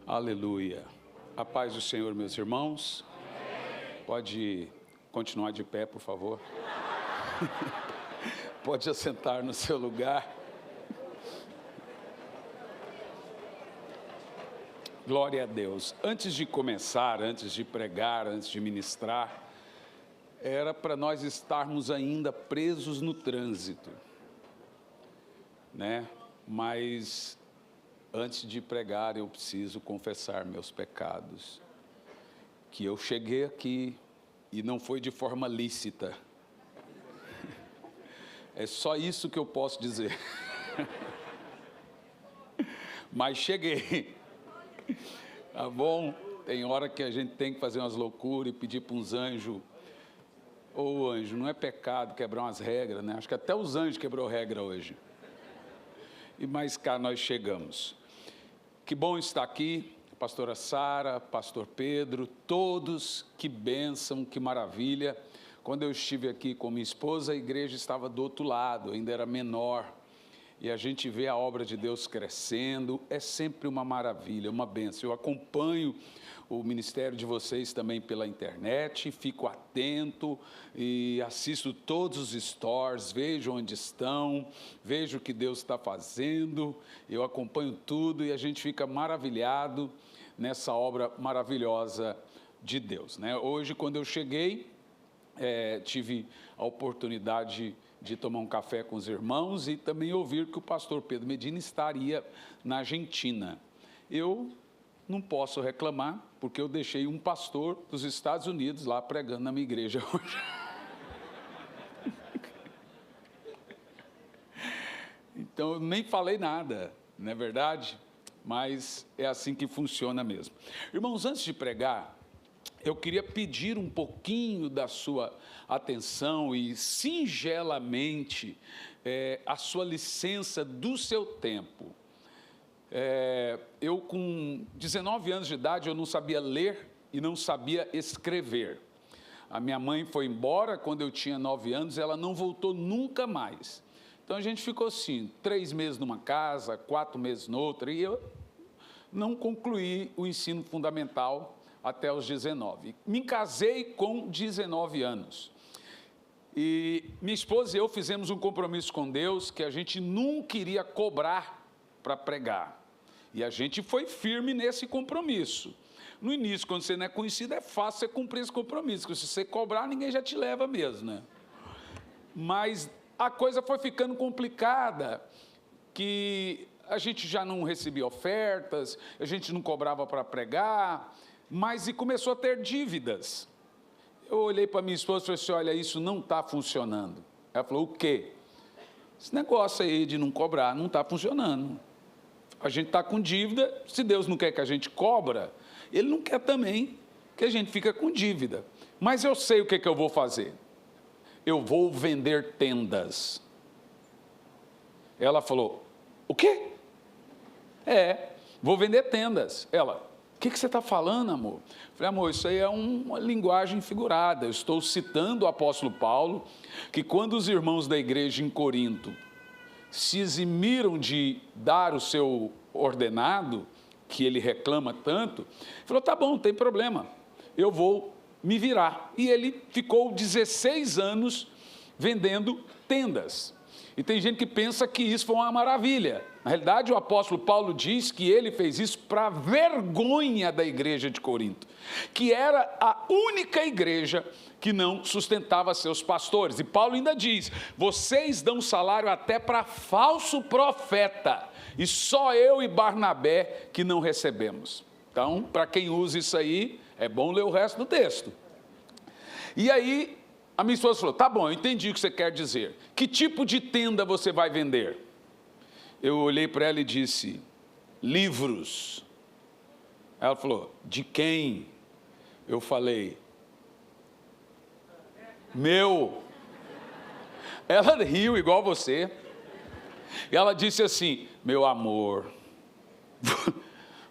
Aleluia. A paz do Senhor, meus irmãos. Pode continuar de pé, por favor. Pode assentar no seu lugar. Glória a Deus. Antes de começar, antes de pregar, antes de ministrar, era para nós estarmos ainda presos no trânsito, né? Mas antes de pregar, eu preciso confessar meus pecados. Que eu cheguei aqui e não foi de forma lícita. É só isso que eu posso dizer. Mas cheguei. Tá bom? Tem hora que a gente tem que fazer umas loucuras e pedir para uns anjos. Ô anjo, não é pecado quebrar umas regras, né? Acho que até os anjos quebrou regra hoje. E mais cá nós chegamos. Que bom estar aqui, pastora Sara, pastor Pedro, todos, que bênção, que maravilha. Quando eu estive aqui com minha esposa, a igreja estava do outro lado, ainda era menor. E a gente vê a obra de Deus crescendo, é sempre uma maravilha, uma bênção. Eu acompanho o ministério de vocês também pela internet, fico atento e assisto todos os stories, vejo onde estão, vejo o que Deus está fazendo, eu acompanho tudo e a gente fica maravilhado nessa obra maravilhosa de Deus, né? Hoje, quando eu cheguei, tive a oportunidade de tomar um café com os irmãos e também ouvir que o pastor Pedro Medina estaria na Argentina. Eu não posso reclamar, porque eu deixei um pastor dos Estados Unidos lá pregando na minha igreja hoje. Então, eu nem falei nada, não é verdade? Mas é assim que funciona mesmo. Irmãos, antes de pregar, eu queria pedir um pouquinho da sua atenção e, singelamente, a sua licença do seu tempo. Eu, com 19 anos de idade, eu não sabia ler e não sabia escrever. A minha mãe foi embora quando eu tinha 9 anos, ela não voltou nunca mais. Então, a gente ficou assim, 3 meses numa casa, 4 meses noutra, e eu não concluí o ensino fundamental até os 19. Me casei com 19 anos. E minha esposa e eu fizemos um compromisso com Deus que a gente nunca iria cobrar para pregar. E a gente foi firme nesse compromisso. No início, quando você não é conhecido, é fácil você cumprir esse compromisso, porque se você cobrar, ninguém já te leva mesmo, né? Mas a coisa foi ficando complicada, que a gente já não recebia ofertas, a gente não cobrava para pregar, mas começou a ter dívidas. Eu olhei para minha esposa e falei assim, olha, isso não está funcionando. Ela falou, o quê? Esse negócio aí de não cobrar não está funcionando. A gente está com dívida, se Deus não quer que a gente cobra, Ele não quer também que a gente fique com dívida. Mas eu sei o que eu vou fazer. Eu vou vender tendas. Ela falou, o quê? Vou vender tendas. Ela, o que você está falando, amor? Eu falei, amor, isso aí é uma linguagem figurada. Eu estou citando o apóstolo Paulo, que quando os irmãos da igreja em Corinto se eximiram de dar o seu ordenado, que ele reclama tanto, ele falou, tá bom, não tem problema, eu vou me virar. E ele ficou 16 anos vendendo tendas. E tem gente que pensa que isso foi uma maravilha. Na realidade, o apóstolo Paulo diz que ele fez isso para vergonha da igreja de Corinto, que era a única igreja que não sustentava seus pastores. E Paulo ainda diz, vocês dão salário até para falso profeta, e só eu e Barnabé que não recebemos. Então, para quem usa isso aí, é bom ler o resto do texto. E aí, a minha esposa falou, tá bom, eu entendi o que você quer dizer. Que tipo de tenda você vai vender? Eu olhei para ela e disse, livros. Ela falou, de quem? Eu falei, meu. Ela riu igual você. E ela disse assim, meu amor,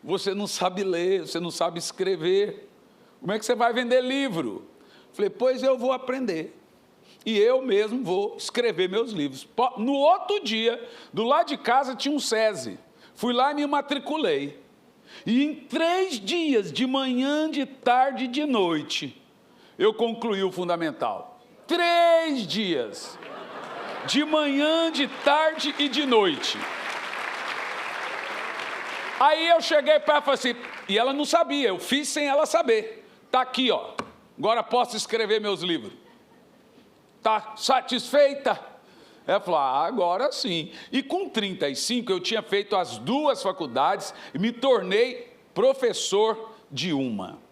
você não sabe ler, você não sabe escrever. Como é que você vai vender livro? Falei, pois eu vou aprender. E eu mesmo vou escrever meus livros. No outro dia, do lado de casa tinha um SESI. Fui lá e me matriculei. E em 3 dias, de manhã, de tarde e de noite, eu concluí o fundamental. 3 dias, de manhã, de tarde e de noite. Aí eu cheguei para ela e falei assim, e ela não sabia, eu fiz sem ela saber. Está aqui, ó, agora posso escrever meus livros. Está satisfeita? Ela falou, agora sim. E com 35 eu tinha feito as 2 faculdades e me tornei professor de uma.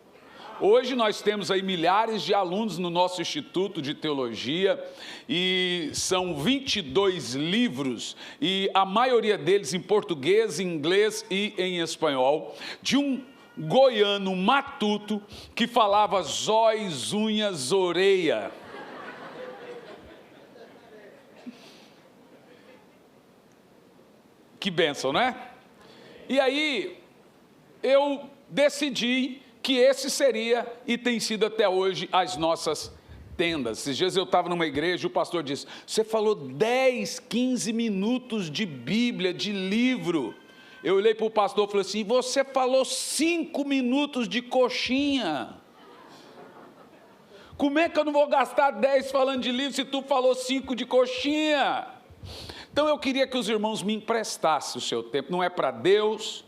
Hoje nós temos aí milhares de alunos no nosso Instituto de Teologia e são 22 livros e a maioria deles em português, em inglês e em espanhol, de um goiano matuto que falava zóis, unhas, orelha. Que bênção, né? E aí eu decidi que esse seria, e tem sido até hoje, as nossas tendas. Esses dias eu estava numa igreja e o pastor disse, você falou 10, 15 minutos de Bíblia, de livro. Eu olhei para o pastor e falei assim, você falou 5 minutos de coxinha. Como é que eu não vou gastar 10 falando de livro se tu falou 5 de coxinha? Então eu queria que os irmãos me emprestassem o seu tempo, não é para Deus,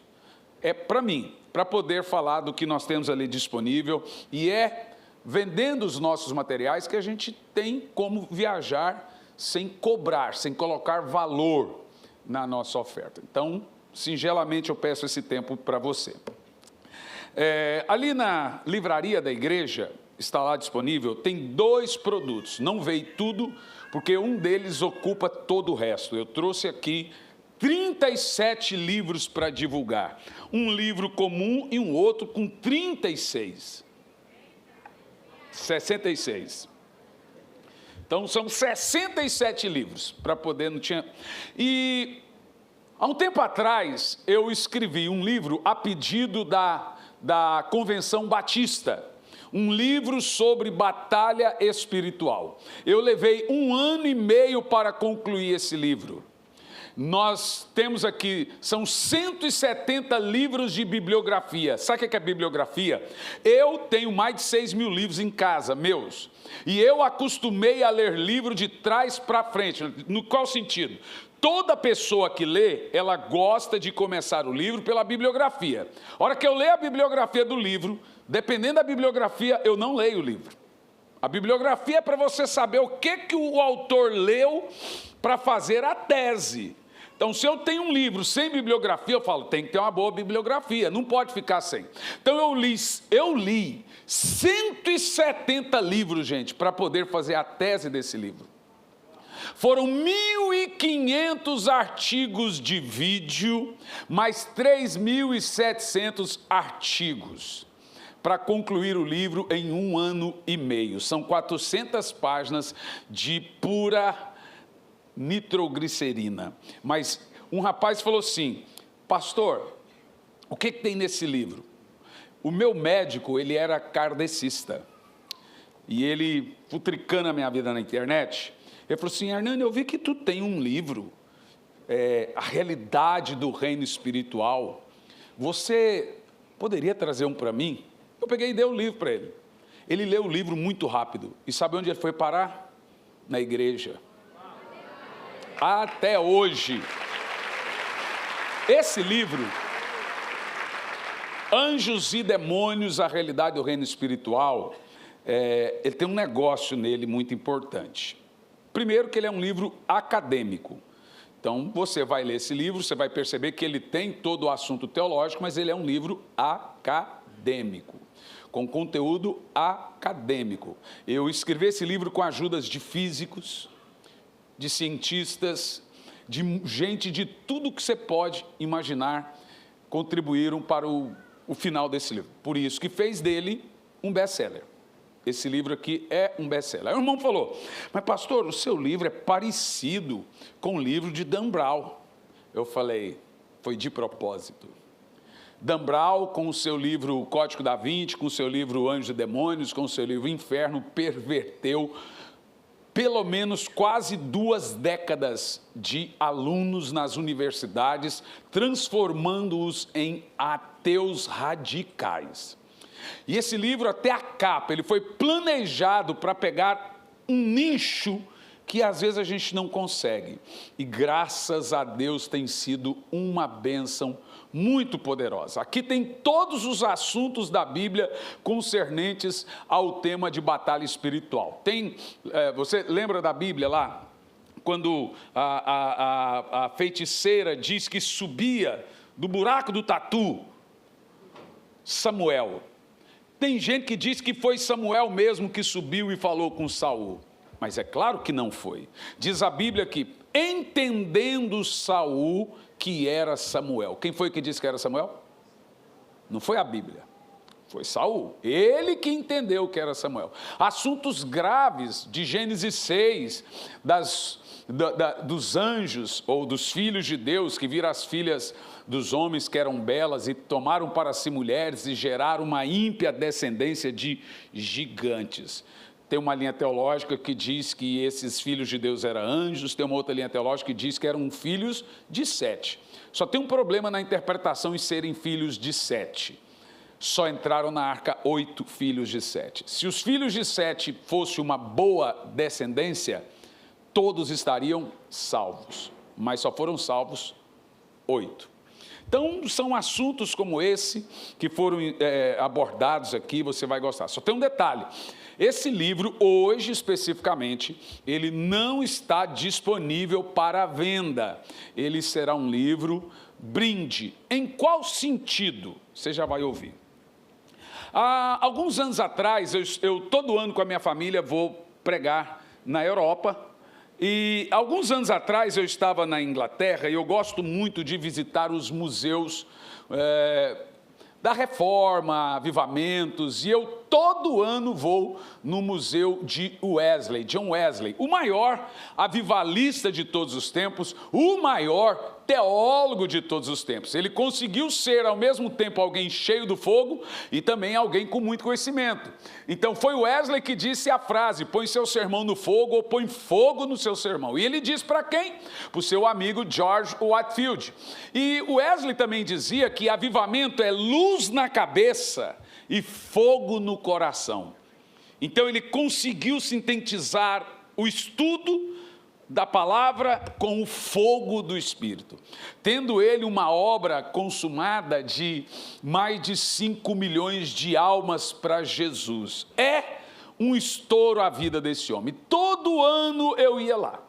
é para mim, para poder falar do que nós temos ali disponível, e é vendendo os nossos materiais que a gente tem como viajar sem cobrar, sem colocar valor na nossa oferta. Então, singelamente eu peço esse tempo para você. Ali na livraria da igreja, está lá disponível, tem 2 produtos, não veio tudo, porque um deles ocupa todo o resto. Eu trouxe aqui 37 livros para divulgar, um livro comum e um outro com 66. Então são 67 livros para poder, não tinha. E há um tempo atrás eu escrevi um livro a pedido da Convenção Batista, um livro sobre batalha espiritual. Eu levei 1 ano e meio para concluir esse livro. Nós temos aqui, são 170 livros de bibliografia. Sabe o que é bibliografia? Eu tenho mais de 6 mil livros em casa, meus. E eu acostumei a ler livro de trás para frente. No qual sentido? Toda pessoa que lê, ela gosta de começar o livro pela bibliografia. A hora que eu leio a bibliografia do livro, dependendo da bibliografia, eu não leio o livro. A bibliografia é para você saber o que o autor leu para fazer a tese. Então, se eu tenho um livro sem bibliografia, eu falo, tem que ter uma boa bibliografia, não pode ficar sem. Então, eu li 170 livros, gente, para poder fazer a tese desse livro. Foram 1.500 artigos de vídeo, mais 3.700 artigos, para concluir o livro em 1 ano e meio. São 400 páginas de pura nitroglicerina. Mas um rapaz falou assim, pastor, o que tem nesse livro? O meu médico, ele era kardecista, e ele, futricando a minha vida na internet, ele falou assim, Hernani, eu vi que tu tem um livro, a realidade do reino espiritual, você poderia trazer um para mim? Eu peguei e dei o livro para ele. Ele leu o livro muito rápido, e sabe onde ele foi parar? Na igreja. Até hoje. Esse livro, Anjos e Demônios, a realidade do reino espiritual, ele tem um negócio nele muito importante. Primeiro que ele é um livro acadêmico. Então, você vai ler esse livro, você vai perceber que ele tem todo o assunto teológico, mas ele é um livro acadêmico, com conteúdo acadêmico. Eu escrevi esse livro com a ajuda de físicos, de cientistas, de gente de tudo que você pode imaginar, contribuíram para o final desse livro. Por isso que fez dele um best-seller. Esse livro aqui é um best-seller. Aí o irmão falou, mas pastor, o seu livro é parecido com o livro de Dan Brown. Eu falei, foi de propósito. Dan Brown, com o seu livro Código da Vinci, com o seu livro Anjos e Demônios, com o seu livro Inferno, perverteu pelo menos quase 2 décadas de alunos nas universidades, transformando-os em ateus radicais. E esse livro, até a capa, ele foi planejado para pegar um nicho que às vezes a gente não consegue. E graças a Deus tem sido uma bênção muito poderosa. Aqui tem todos os assuntos da Bíblia concernentes ao tema de batalha espiritual. Você lembra da Bíblia lá? Quando a feiticeira diz que subia do buraco do tatu, Samuel. Tem gente que diz que foi Samuel mesmo que subiu e falou com Saul. Mas é claro que não foi. Diz a Bíblia que, entendendo Saul que era Samuel. Quem foi que disse que era Samuel? Não foi a Bíblia. Foi Saul. Ele que entendeu que era Samuel. Assuntos graves de Gênesis 6, dos anjos ou dos filhos de Deus que viram as filhas dos homens que eram belas e tomaram para si mulheres e geraram uma ímpia descendência de gigantes. Tem uma linha teológica que diz que esses filhos de Deus eram anjos, tem uma outra linha teológica que diz que eram filhos de Sete. Só tem um problema na interpretação em serem filhos de Sete. Só entraram na arca 8 filhos de Sete. Se os filhos de Sete fossem uma boa descendência, todos estariam salvos, mas só foram salvos 8. Então, são assuntos como esse que foram abordados aqui, você vai gostar. Só tem um detalhe, esse livro, hoje especificamente, ele não está disponível para venda. Ele será um livro brinde. Em qual sentido? Você já vai ouvir. Há alguns anos atrás, eu todo ano com a minha família vou pregar na Europa. E alguns anos atrás eu estava na Inglaterra e eu gosto muito de visitar os museus da Reforma, avivamentos, e eu todo ano vou no museu de Wesley, John Wesley, o maior avivalista de todos os tempos, o maior teólogo de todos os tempos. Ele conseguiu ser ao mesmo tempo alguém cheio do fogo e também alguém com muito conhecimento. Então foi Wesley que disse a frase: põe seu sermão no fogo ou põe fogo no seu sermão. E ele disse para quem? Para o seu amigo George Whitefield. E Wesley também dizia que avivamento é luz na cabeça e fogo no coração. Então ele conseguiu sintetizar o estudo da palavra com o fogo do Espírito, tendo ele uma obra consumada de mais de 5 milhões de almas para Jesus. É um estouro a vida desse homem. Todo ano eu ia lá.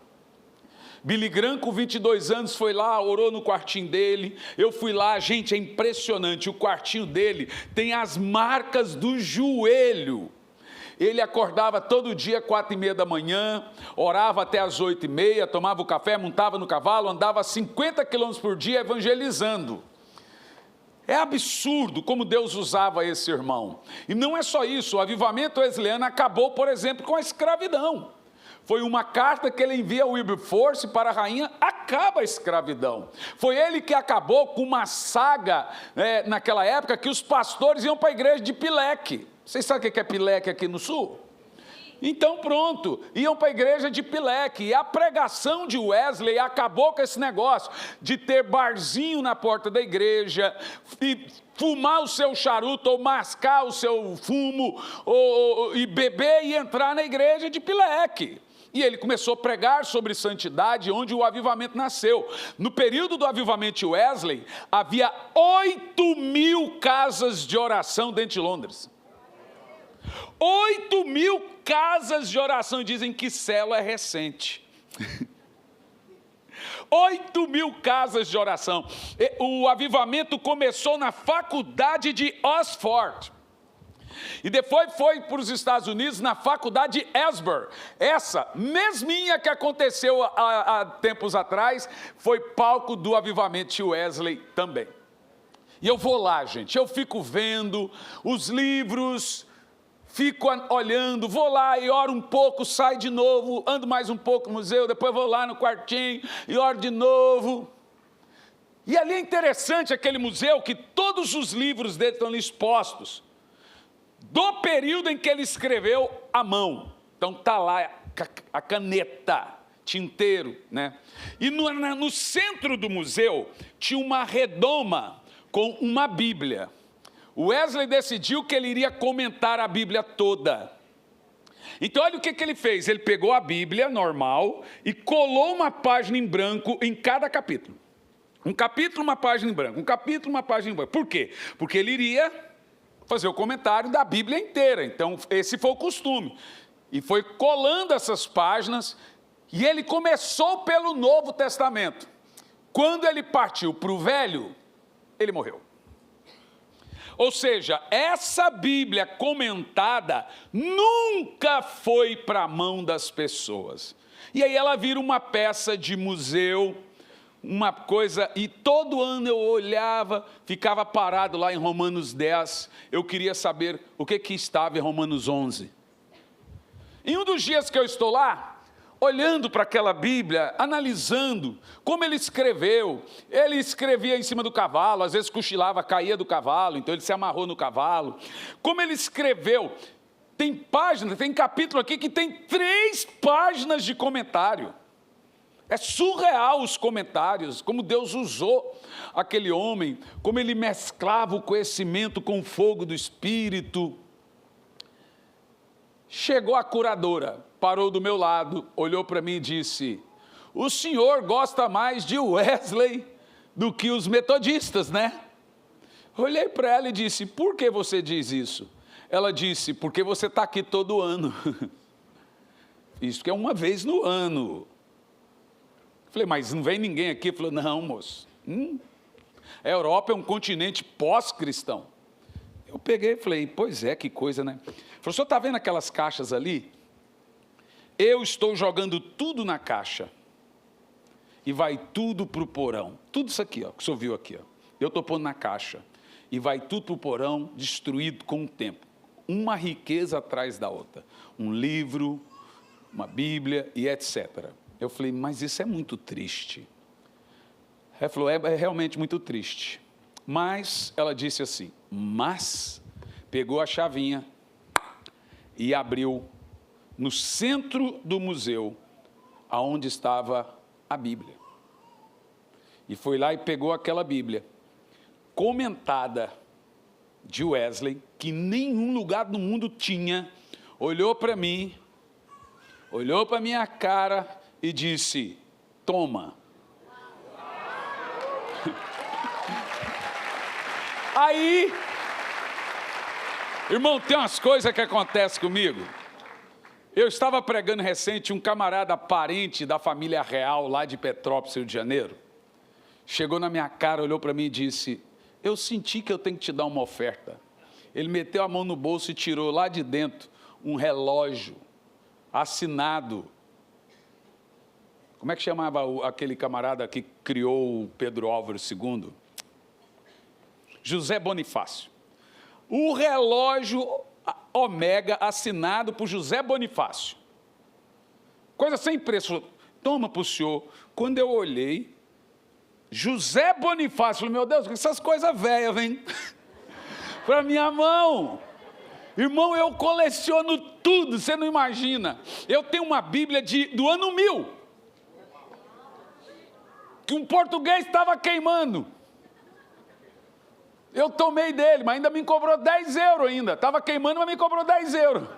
Billy Graham, com 22 anos, foi lá, orou no quartinho dele. Eu fui lá, gente, é impressionante. O quartinho dele tem as marcas do joelho. Ele acordava todo dia, 4h30 da manhã, orava até as 8h30, tomava o café, montava no cavalo, andava 50 quilômetros por dia evangelizando. É absurdo como Deus usava esse irmão. E não é só isso, o avivamento wesleyano acabou, por exemplo, com a escravidão. Foi uma carta que ele envia ao Wilberforce para a rainha, acaba a escravidão. Foi ele que acabou com uma saga, naquela época, que os pastores iam para a igreja de Pileque. Vocês sabem o que é Pileque aqui no sul? Então pronto, iam para a igreja de Pileque, e a pregação de Wesley acabou com esse negócio de ter barzinho na porta da igreja, e fumar o seu charuto, ou mascar o seu fumo, e beber e entrar na igreja de Pileque. E ele começou a pregar sobre santidade, onde o avivamento nasceu. No período do avivamento de Wesley, havia 8.000 casas de oração dentro de Londres. 8.000 casas de oração, dizem que célula é recente. 8.000 casas de oração. O avivamento começou na faculdade de Oxford. E depois foi para os Estados Unidos na faculdade de Asbury. Essa mesminha que aconteceu há tempos atrás, foi palco do avivamento de Wesley também. E eu vou lá, gente, eu fico vendo os livros, fico olhando, vou lá e oro um pouco, saio de novo, ando mais um pouco no museu, depois vou lá no quartinho e oro de novo. E ali é interessante aquele museu que todos os livros dele estão ali expostos, do período em que ele escreveu à mão. Então está lá a caneta, tinteiro, né? E no centro do museu tinha uma redoma com uma Bíblia. O Wesley decidiu que ele iria comentar a Bíblia toda. Então olha o que ele fez, ele pegou a Bíblia normal e colou uma página em branco em cada capítulo. Um capítulo, uma página em branco, um capítulo, uma página em branco. Por quê? Porque ele iria fazer o comentário da Bíblia inteira, então esse foi o costume. E foi colando essas páginas, e ele começou pelo Novo Testamento. Quando ele partiu para o Velho, ele morreu. Ou seja, essa Bíblia comentada nunca foi para a mão das pessoas. E aí ela vira uma peça de museu, uma coisa, e todo ano eu olhava, ficava parado lá em Romanos 10, eu queria saber o que estava em Romanos 11. Em um dos dias que eu estou lá, olhando para aquela Bíblia, analisando como ele escrevia em cima do cavalo, às vezes cochilava, caía do cavalo, então ele se amarrou no cavalo. Como ele escreveu, tem página, tem capítulo aqui que tem 3 páginas de comentário. É surreal os comentários, como Deus usou aquele homem, como ele mesclava o conhecimento com o fogo do Espírito. Chegou a curadora, parou do meu lado, olhou para mim e disse: o senhor gosta mais de Wesley do que os metodistas, né? Olhei para ela e disse: por que você diz isso? Ela disse: porque você está aqui todo ano. Isso que é uma vez no ano. Falei: mas não vem ninguém aqui? Falou: não, moço. A Europa é um continente pós-cristão. Eu peguei e falei: pois é, que coisa, né? Falei: o senhor está vendo aquelas caixas ali? Eu estou jogando tudo na caixa. E vai tudo para o porão. Tudo isso aqui, ó, que o senhor viu aqui. Ó. Eu estou pondo na caixa. E vai tudo para o porão, destruído com o tempo. Uma riqueza atrás da outra. Um livro, uma Bíblia e etc. Eu falei: mas isso é muito triste. Ela falou: é realmente muito triste. Mas, ela disse assim, mas, pegou a chavinha e abriu no centro do museu, aonde estava a Bíblia. E foi lá e pegou aquela Bíblia, comentada de Wesley, que nenhum lugar do mundo tinha, olhou para mim, olhou para minha cara e disse: toma. Aí, irmão, tem umas coisas que acontecem comigo. Eu estava pregando recente, um camarada parente da família real lá de Petrópolis, Rio de Janeiro, chegou na minha cara, olhou para mim e disse: eu senti que eu tenho que te dar uma oferta. Ele meteu a mão no bolso e tirou lá de dentro um relógio assinado. Como é que chamava aquele camarada que criou o Pedro Álvaro II? José Bonifácio. O relógio Omega assinado por José Bonifácio. Coisa sem preço. Toma para o senhor. Quando eu olhei, José Bonifácio, falei: meu Deus, essas coisas velhas, vem para minha mão. Irmão, eu coleciono tudo, você não imagina. Eu tenho uma Bíblia do ano 1000, que um português estava queimando. Eu tomei dele, mas ainda me cobrou 10 euros ainda. Estava queimando, mas me cobrou 10 euros.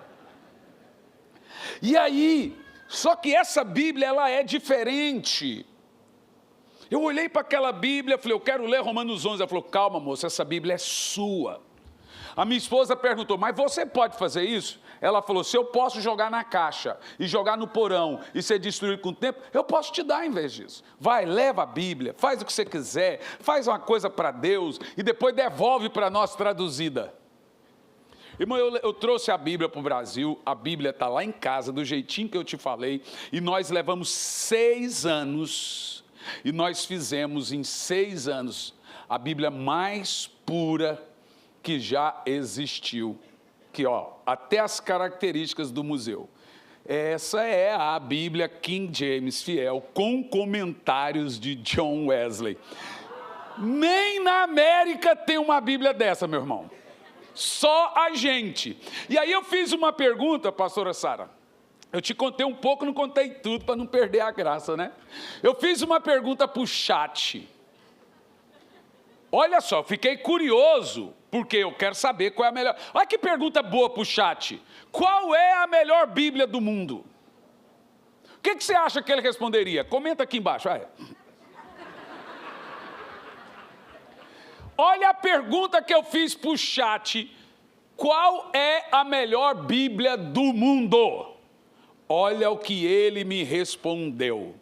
E aí, só que essa Bíblia, ela é diferente. Eu olhei para aquela Bíblia, falei: eu quero ler Romanos 11. Ela falou: calma, moça, essa Bíblia é sua. A minha esposa perguntou: mas você pode fazer isso? Ela falou: se eu posso jogar na caixa e jogar no porão e ser destruído com o tempo, eu posso te dar em vez disso. Vai, leva a Bíblia, faz o que você quiser, faz uma coisa para Deus e depois devolve para nós traduzida. Irmão, eu trouxe a Bíblia para o Brasil, a Bíblia está lá em casa, do jeitinho que eu te falei, e nós levamos 6 anos, e nós fizemos em 6 anos a Bíblia mais pura que já existiu, que ó, até as características do museu. Essa é a Bíblia King James fiel, com comentários de John Wesley. Nem na América tem uma Bíblia dessa, meu irmão. Só a gente. E aí eu fiz uma pergunta, pastora Sara. Eu te contei um pouco, não contei tudo para não perder a graça, né? Eu fiz uma pergunta para o chat. Olha só, fiquei curioso, porque eu quero saber qual é a melhor... Olha que pergunta boa para o chat. Qual é a melhor Bíblia do mundo? O que você acha que ele responderia? Comenta aqui embaixo. Olha a pergunta que eu fiz para o chat. Qual é a melhor Bíblia do mundo? Olha o que ele me respondeu.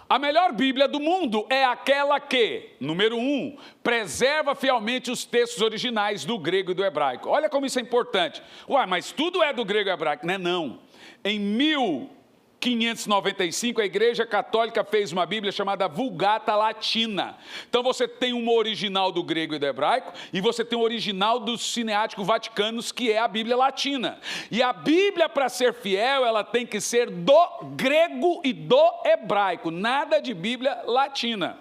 A melhor Bíblia do mundo é aquela que, número 1, preserva fielmente os textos originais do grego e do hebraico. Olha como isso é importante. Uai, mas tudo é do grego e hebraico. Não é não. Em 1595, a Igreja Católica fez uma Bíblia chamada Vulgata Latina. Então você tem uma original do grego e do hebraico, e você tem o original dos Cineáticos Vaticanos, que é a Bíblia Latina. E a Bíblia, para ser fiel, ela tem que ser do grego e do hebraico, nada de Bíblia Latina.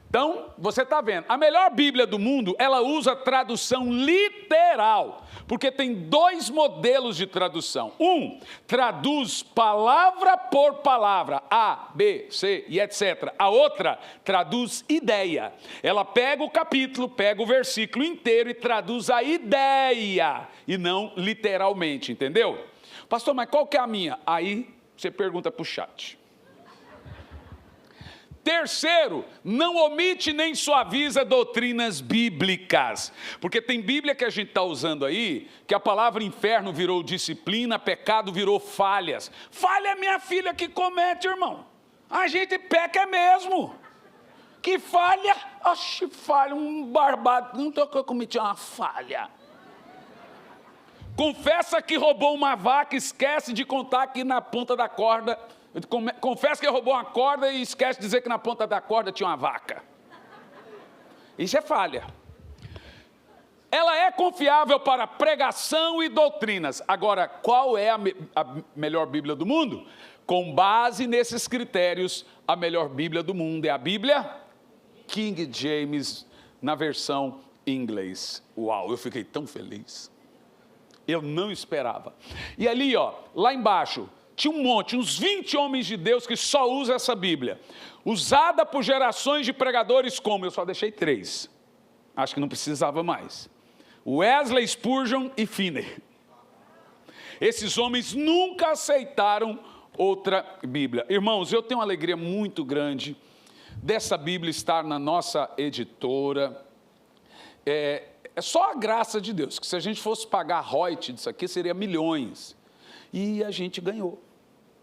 Então, você está vendo, a melhor Bíblia do mundo, ela usa tradução literal, porque tem 2 modelos de tradução. Um, traduz palavra por palavra, A, B, C e etc. A outra, traduz ideia. Ela pega o capítulo, pega o versículo inteiro e traduz a ideia, e não literalmente, entendeu? Pastor, mas qual que é a minha? Aí, você pergunta para o chat. Terceiro, não omite nem suaviza doutrinas bíblicas, porque tem Bíblia que a gente está usando aí, que a palavra inferno virou disciplina, pecado virou falhas. Falha é minha filha que comete, irmão. A gente peca mesmo. Que falha? Oxe, falha, um barbado. Não estou que eu cometi uma falha. Confessa que roubou uma vaca, esquece de contar que na ponta da corda... Confessa que roubou uma corda e esquece de dizer que na ponta da corda tinha uma vaca. Isso é falha. Ela é confiável para pregação e doutrinas. Agora, qual é a melhor Bíblia do mundo? Com base nesses critérios, a melhor Bíblia do mundo é a Bíblia King James, na versão em inglês. Uau, eu fiquei tão feliz. Eu não esperava. E ali, ó, lá embaixo... Tinha um monte, uns 20 homens de Deus que só usam essa Bíblia. Usada por gerações de pregadores como, eu só deixei 3. Acho que não precisava mais. Wesley, Spurgeon e Finney. Esses homens nunca aceitaram outra Bíblia. Irmãos, eu tenho uma alegria muito grande dessa Bíblia estar na nossa editora. É só a graça de Deus, que se a gente fosse pagar royalties disso aqui, seria milhões. E a gente ganhou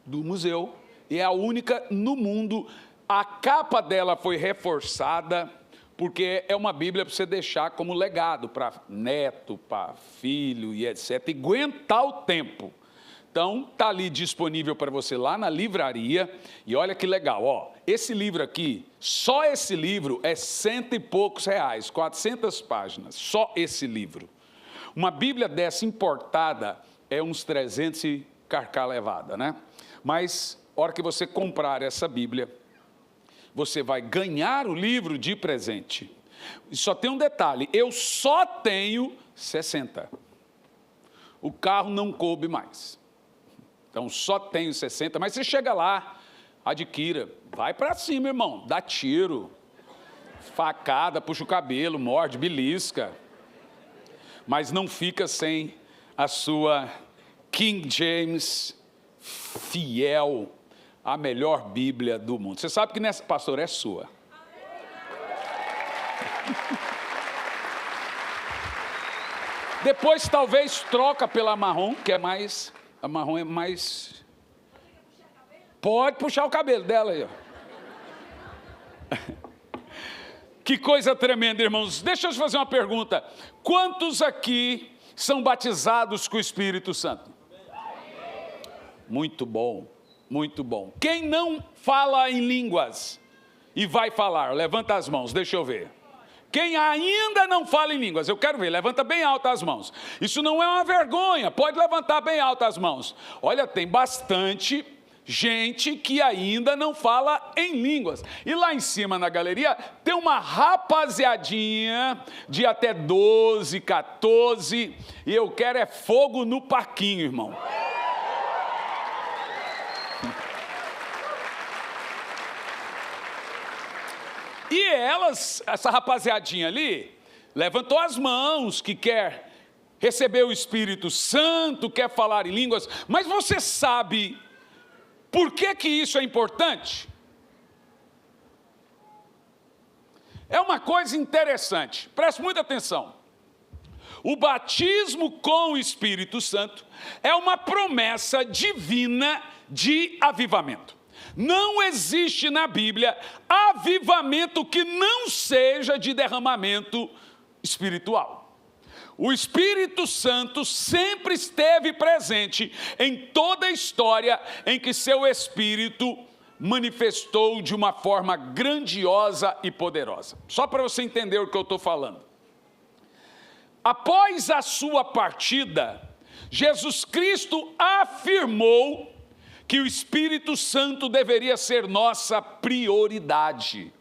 do museu, e é a única no mundo. A capa dela foi reforçada, porque é uma Bíblia para você deixar como legado, para neto, para filho e etc, e aguentar o tempo. Então, está ali disponível para você lá na livraria, e olha que legal, ó, esse livro aqui, só esse livro é R$100 e poucos, 400 páginas, só esse livro. Uma Bíblia dessa importada é uns 300 e carcá levada, né? Mas, a hora que você comprar essa Bíblia, você vai ganhar o livro de presente. E só tem um detalhe, eu só tenho 60. O carro não coube mais. Então, só tenho 60, mas você chega lá, adquira, vai para cima, irmão, dá tiro, facada, puxa o cabelo, morde, belisca, mas não fica sem a sua King James fiel, a melhor Bíblia do mundo. Você sabe que nessa, pastor, é sua. Depois talvez troca pela marrom, que é mais, a marrom é mais... Pode puxar o cabelo dela aí, ó. Que coisa tremenda, irmãos. Deixa eu te fazer uma pergunta. Quantos aqui são batizados com o Espírito Santo? Muito bom, muito bom. Quem não fala em línguas e vai falar, levanta as mãos, deixa eu ver. Quem ainda não fala em línguas, eu quero ver, levanta bem alto as mãos. Isso não é uma vergonha, pode levantar bem alto as mãos. Olha, tem bastante gente que ainda não fala em línguas. E lá em cima na galeria tem uma rapaziadinha de até 12, 14, e eu quero é fogo no parquinho, irmão. elas, essa rapaziadinha ali, levantou as mãos, que quer receber o Espírito Santo, quer falar em línguas, mas você sabe por que isso é importante? É uma coisa interessante, preste muita atenção. O batismo com o Espírito Santo é uma promessa divina de avivamento. Não existe na Bíblia avivamento que não seja de derramamento espiritual. O Espírito Santo sempre esteve presente em toda a história em que seu Espírito manifestou de uma forma grandiosa e poderosa. Só para você entender o que eu estou falando. Após a sua partida, Jesus Cristo afirmou que o Espírito Santo deveria ser nossa prioridade.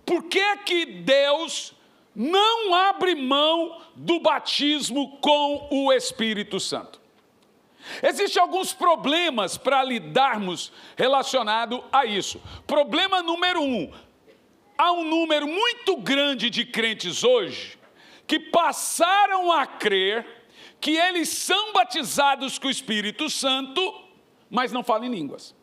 Por que Deus não abre mão do batismo com o Espírito Santo? Existem alguns problemas para lidarmos relacionado a isso. Problema número 1, há um número muito grande de crentes hoje que passaram a crer que eles são batizados com o Espírito Santo, mas não falam em línguas.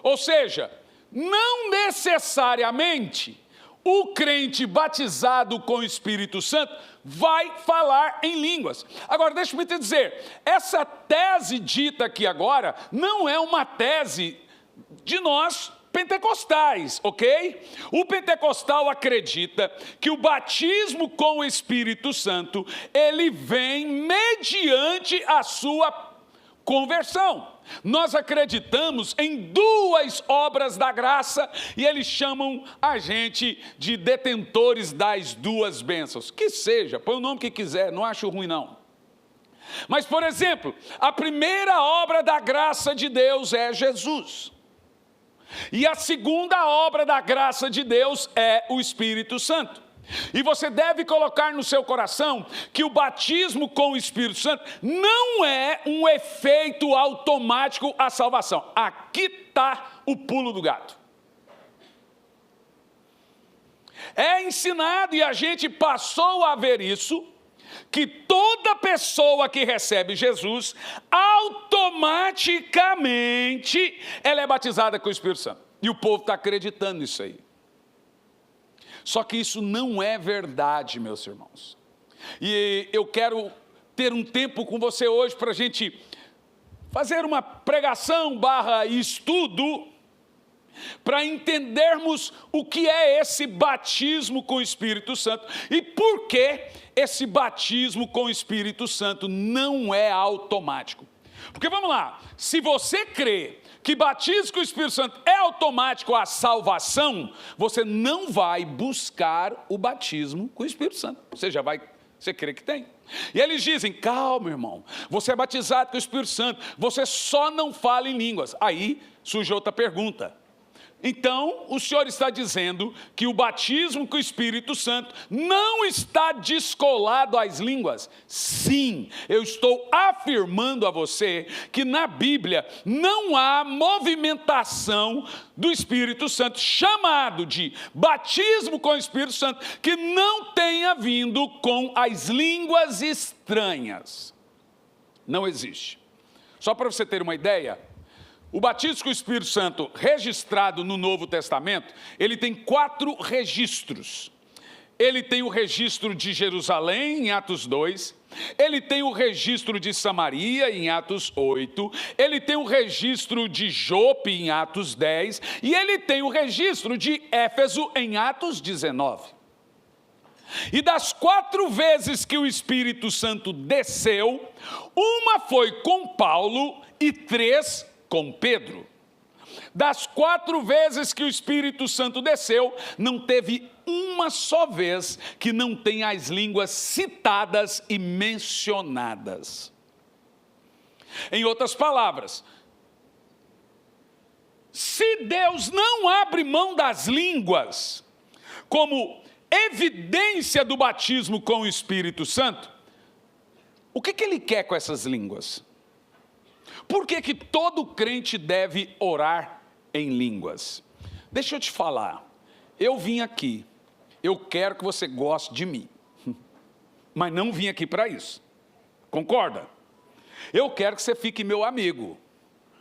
Ou seja, não necessariamente o crente batizado com o Espírito Santo vai falar em línguas. Agora, deixa-me te dizer, essa tese dita aqui agora não é uma tese de nós pentecostais, ok? O pentecostal acredita que o batismo com o Espírito Santo, ele vem mediante a sua conversão. Nós acreditamos em duas obras da graça e eles chamam a gente de detentores das duas bênçãos. Que seja, põe o nome que quiser, não acho ruim não. Mas, por exemplo, a primeira obra da graça de Deus é Jesus. E a segunda obra da graça de Deus é o Espírito Santo. E você deve colocar no seu coração que o batismo com o Espírito Santo não é um efeito automático à salvação. Aqui está o pulo do gato. É ensinado, e a gente passou a ver isso, que toda pessoa que recebe Jesus, automaticamente, ela é batizada com o Espírito Santo. E o povo está acreditando nisso aí. Só que isso não é verdade, meus irmãos. E eu quero ter um tempo com você hoje para a gente fazer uma pregação / estudo, para entendermos o que é esse batismo com o Espírito Santo e por que esse batismo com o Espírito Santo não é automático. Porque vamos lá, se você crê que batismo com o Espírito Santo é automático a salvação, você não vai buscar o batismo com o Espírito Santo. Você crê que tem. E eles dizem, calma irmão, você é batizado com o Espírito Santo, você só não fala em línguas. Aí surge outra pergunta. Então, o Senhor está dizendo que o batismo com o Espírito Santo não está descolado às línguas? Sim, eu estou afirmando a você que na Bíblia não há movimentação do Espírito Santo, chamado de batismo com o Espírito Santo, que não tenha vindo com as línguas estranhas. Não existe. Só para você ter uma ideia, o batismo com o Espírito Santo registrado no Novo Testamento, ele tem 4 registros. Ele tem o registro de Jerusalém, em Atos 2. Ele tem o registro de Samaria, em Atos 8. Ele tem o registro de Jope, em Atos 10. E ele tem o registro de Éfeso, em Atos 19. E das 4 vezes que o Espírito Santo desceu, uma foi com Paulo e 3 com Pedro. Das 4 vezes que o Espírito Santo desceu, não teve uma só vez que não tenha as línguas citadas e mencionadas. Em outras palavras, se Deus não abre mão das línguas como evidência do batismo com o Espírito Santo, o que Ele quer com essas línguas? Por que todo crente deve orar em línguas? Deixa eu te falar, eu vim aqui, eu quero que você goste de mim, mas não vim aqui para isso, concorda? Eu quero que você fique meu amigo,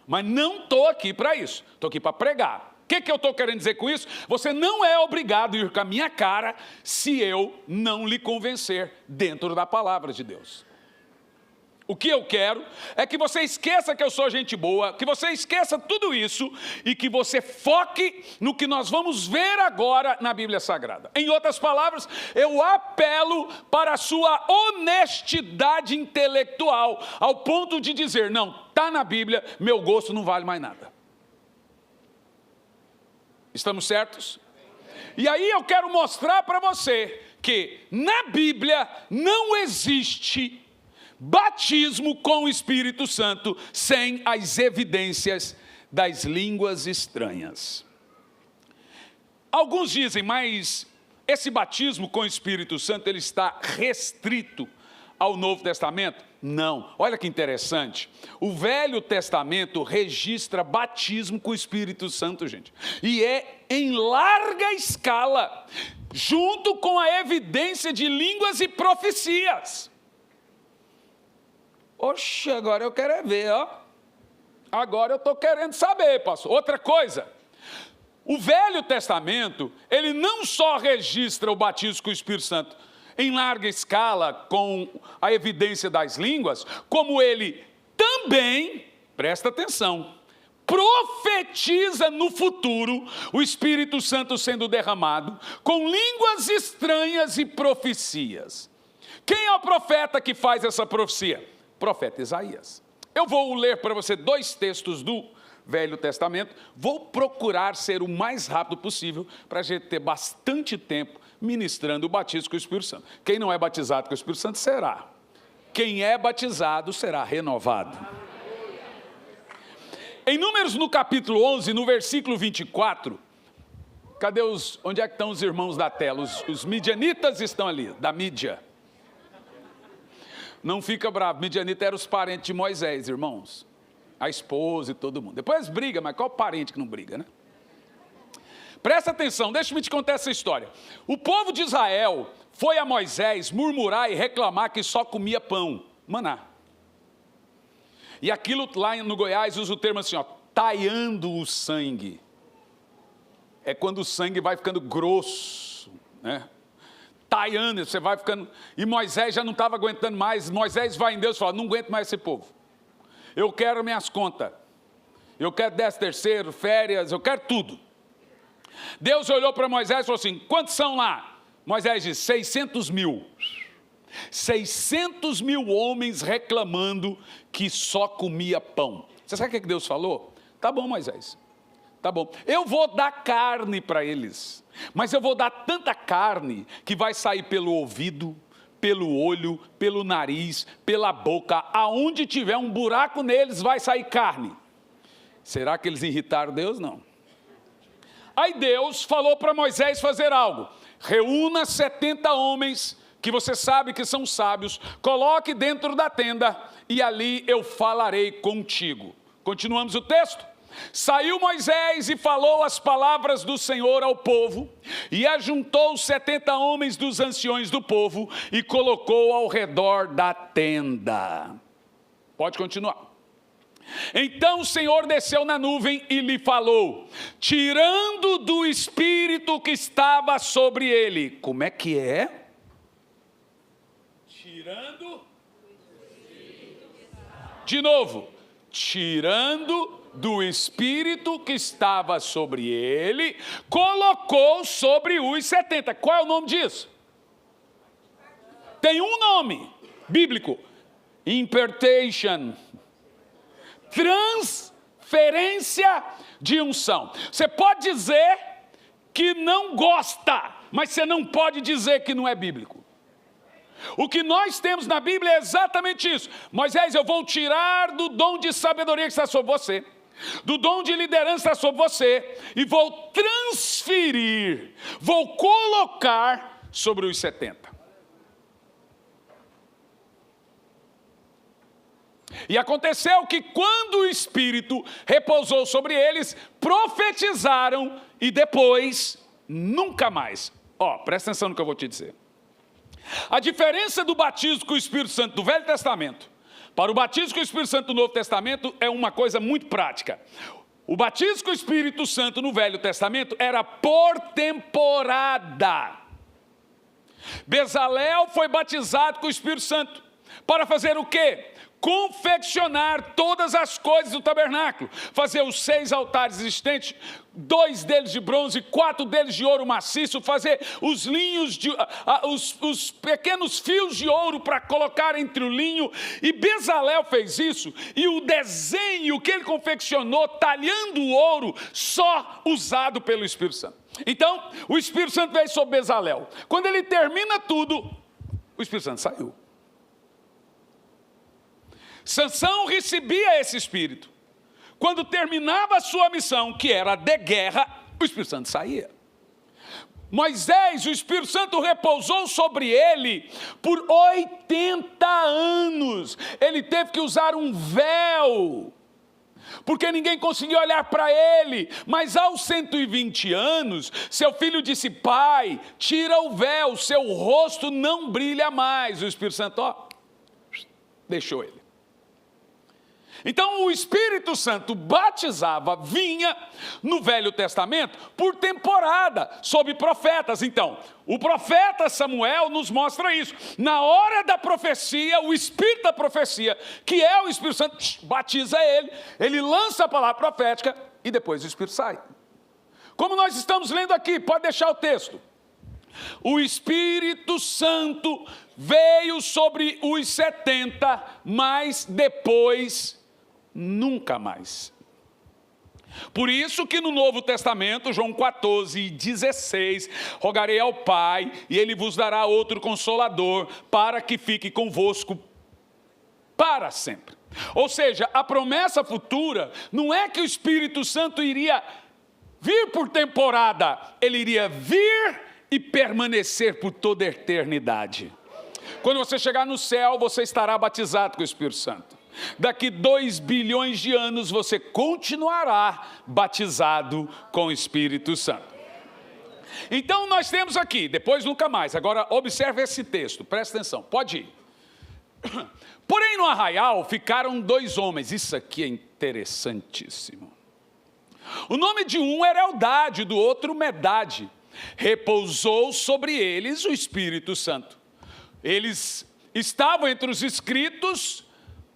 mas não estou aqui para isso, estou aqui para pregar. O que eu estou querendo dizer com isso? Você não é obrigado a ir com a minha cara se eu não lhe convencer dentro da palavra de Deus. O que eu quero é que você esqueça que eu sou gente boa, que você esqueça tudo isso e que você foque no que nós vamos ver agora na Bíblia Sagrada. Em outras palavras, eu apelo para a sua honestidade intelectual, ao ponto de dizer, não, está na Bíblia, meu gosto não vale mais nada. Estamos certos? E aí eu quero mostrar para você que na Bíblia não existe batismo com o Espírito Santo sem as evidências das línguas estranhas. Alguns dizem, mas esse batismo com o Espírito Santo ele está restrito ao Novo Testamento? Não. Olha que interessante. O Velho Testamento registra batismo com o Espírito Santo, gente. E é em larga escala, junto com a evidência de línguas e profecias. Oxe, agora eu quero ver, ó. Agora eu estou querendo saber, pastor. Outra coisa, o Velho Testamento, ele não só registra o batismo com o Espírito Santo em larga escala, com a evidência das línguas, como ele também, presta atenção, profetiza no futuro o Espírito Santo sendo derramado, com línguas estranhas e profecias. Quem é o profeta que faz essa profecia? Profeta Isaías. Eu vou ler para você 2 textos do Velho Testamento, vou procurar ser o mais rápido possível, para a gente ter bastante tempo ministrando o batismo com o Espírito Santo. Quem não é batizado com o Espírito Santo será. Quem é batizado será renovado. Em Números, no capítulo 11, no versículo 24, cadê onde é que estão os irmãos da tela? Os midianitas estão ali, da Mídia. Não fica bravo, midianita eram os parentes de Moisés, irmãos. A esposa e todo mundo. Depois briga, mas qual parente que não briga, né? Presta atenção, deixa-me te contar essa história. O povo de Israel foi a Moisés murmurar e reclamar que só comia pão, maná. E aquilo lá no Goiás usa o termo assim, ó, taiando o sangue. É quando o sangue vai ficando grosso, né? Taiando, você vai ficando... E Moisés já não estava aguentando mais. Moisés vai em Deus e fala, não aguento mais esse povo. Eu quero minhas contas. Eu quero 13º, férias, eu quero tudo. Deus olhou para Moisés e falou assim, quantos são lá? Moisés disse, 600 mil. 600 mil homens reclamando que só comia pão. Você sabe o que Deus falou? Tá bom, Moisés. Tá bom, eu vou dar carne para eles, mas eu vou dar tanta carne que vai sair pelo ouvido, pelo olho, pelo nariz, pela boca, aonde tiver um buraco neles vai sair carne. Será que eles irritaram Deus? Não. Aí Deus falou para Moisés fazer algo, reúna 70 homens, que você sabe que são sábios, coloque dentro da tenda e ali eu falarei contigo. Continuamos o texto? Saiu Moisés e falou as palavras do Senhor ao povo, e ajuntou os 70 homens dos anciões do povo, e colocou ao redor da tenda. Pode continuar. Então o Senhor desceu na nuvem e lhe falou, tirando do espírito que estava sobre ele. Como é que é? Tirando. De novo. Tirando do espírito que estava sobre ele, colocou sobre os 70. Qual é o nome disso? Tem um nome bíblico. Impartation. Transferência de unção. Você pode dizer que não gosta, mas você não pode dizer que não é bíblico. O que nós temos na Bíblia é exatamente isso. Moisés, eu vou tirar do dom de sabedoria que está sobre você, do dom de liderança que está sobre você, e vou transferir, vou colocar sobre os 70. E aconteceu que quando o Espírito repousou sobre eles, profetizaram e depois, nunca mais. Presta atenção no que eu vou te dizer. A diferença do batismo com o Espírito Santo do Velho Testamento para o batismo com o Espírito Santo do Novo Testamento é uma coisa muito prática. O batismo com o Espírito Santo no Velho Testamento era por temporada. Bezalel foi batizado com o Espírito Santo para fazer o quê? Confeccionar todas as coisas do tabernáculo, fazer os 6 altares existentes, 2 deles de bronze, 4 deles de ouro maciço, fazer os linhos, os pequenos fios de ouro para colocar entre o linho, e Bezalel fez isso, e o desenho que ele confeccionou, talhando o ouro, só usado pelo Espírito Santo. Então, o Espírito Santo veio sobre Bezalel. Quando ele termina tudo, o Espírito Santo saiu. Sansão recebia esse Espírito. Quando terminava a sua missão, que era de guerra, o Espírito Santo saía. Moisés, o Espírito Santo repousou sobre ele por 80 anos. Ele teve que usar um véu, porque ninguém conseguia olhar para ele. Mas aos 120 anos, seu filho disse: pai, tira o véu, seu rosto não brilha mais. O Espírito Santo, deixou ele. Então o Espírito Santo batizava, vinha no Velho Testamento por temporada, sob profetas. Então, o profeta Samuel nos mostra isso. Na hora da profecia, o Espírito da profecia, que é o Espírito Santo, batiza ele lança a palavra profética e depois o Espírito sai. Como nós estamos lendo aqui, pode deixar o texto. O Espírito Santo veio sobre os 70, mas depois nunca mais. Por isso que no Novo Testamento, João 14:16, rogarei ao Pai, e Ele vos dará outro Consolador, para que fique convosco para sempre. Ou seja, a promessa futura não é que o Espírito Santo iria vir por temporada, ele iria vir e permanecer por toda a eternidade. Quando você chegar no céu, você estará batizado com o Espírito Santo. Daqui 2 bilhões de anos, você continuará batizado com o Espírito Santo. Então, nós temos aqui, depois nunca mais. Agora, observe esse texto, presta atenção, pode ir. Porém, no arraial, ficaram 2 homens. Isso aqui é interessantíssimo. O nome de um era Eldade, do outro Medade. Repousou sobre eles o Espírito Santo. Eles estavam entre os inscritos,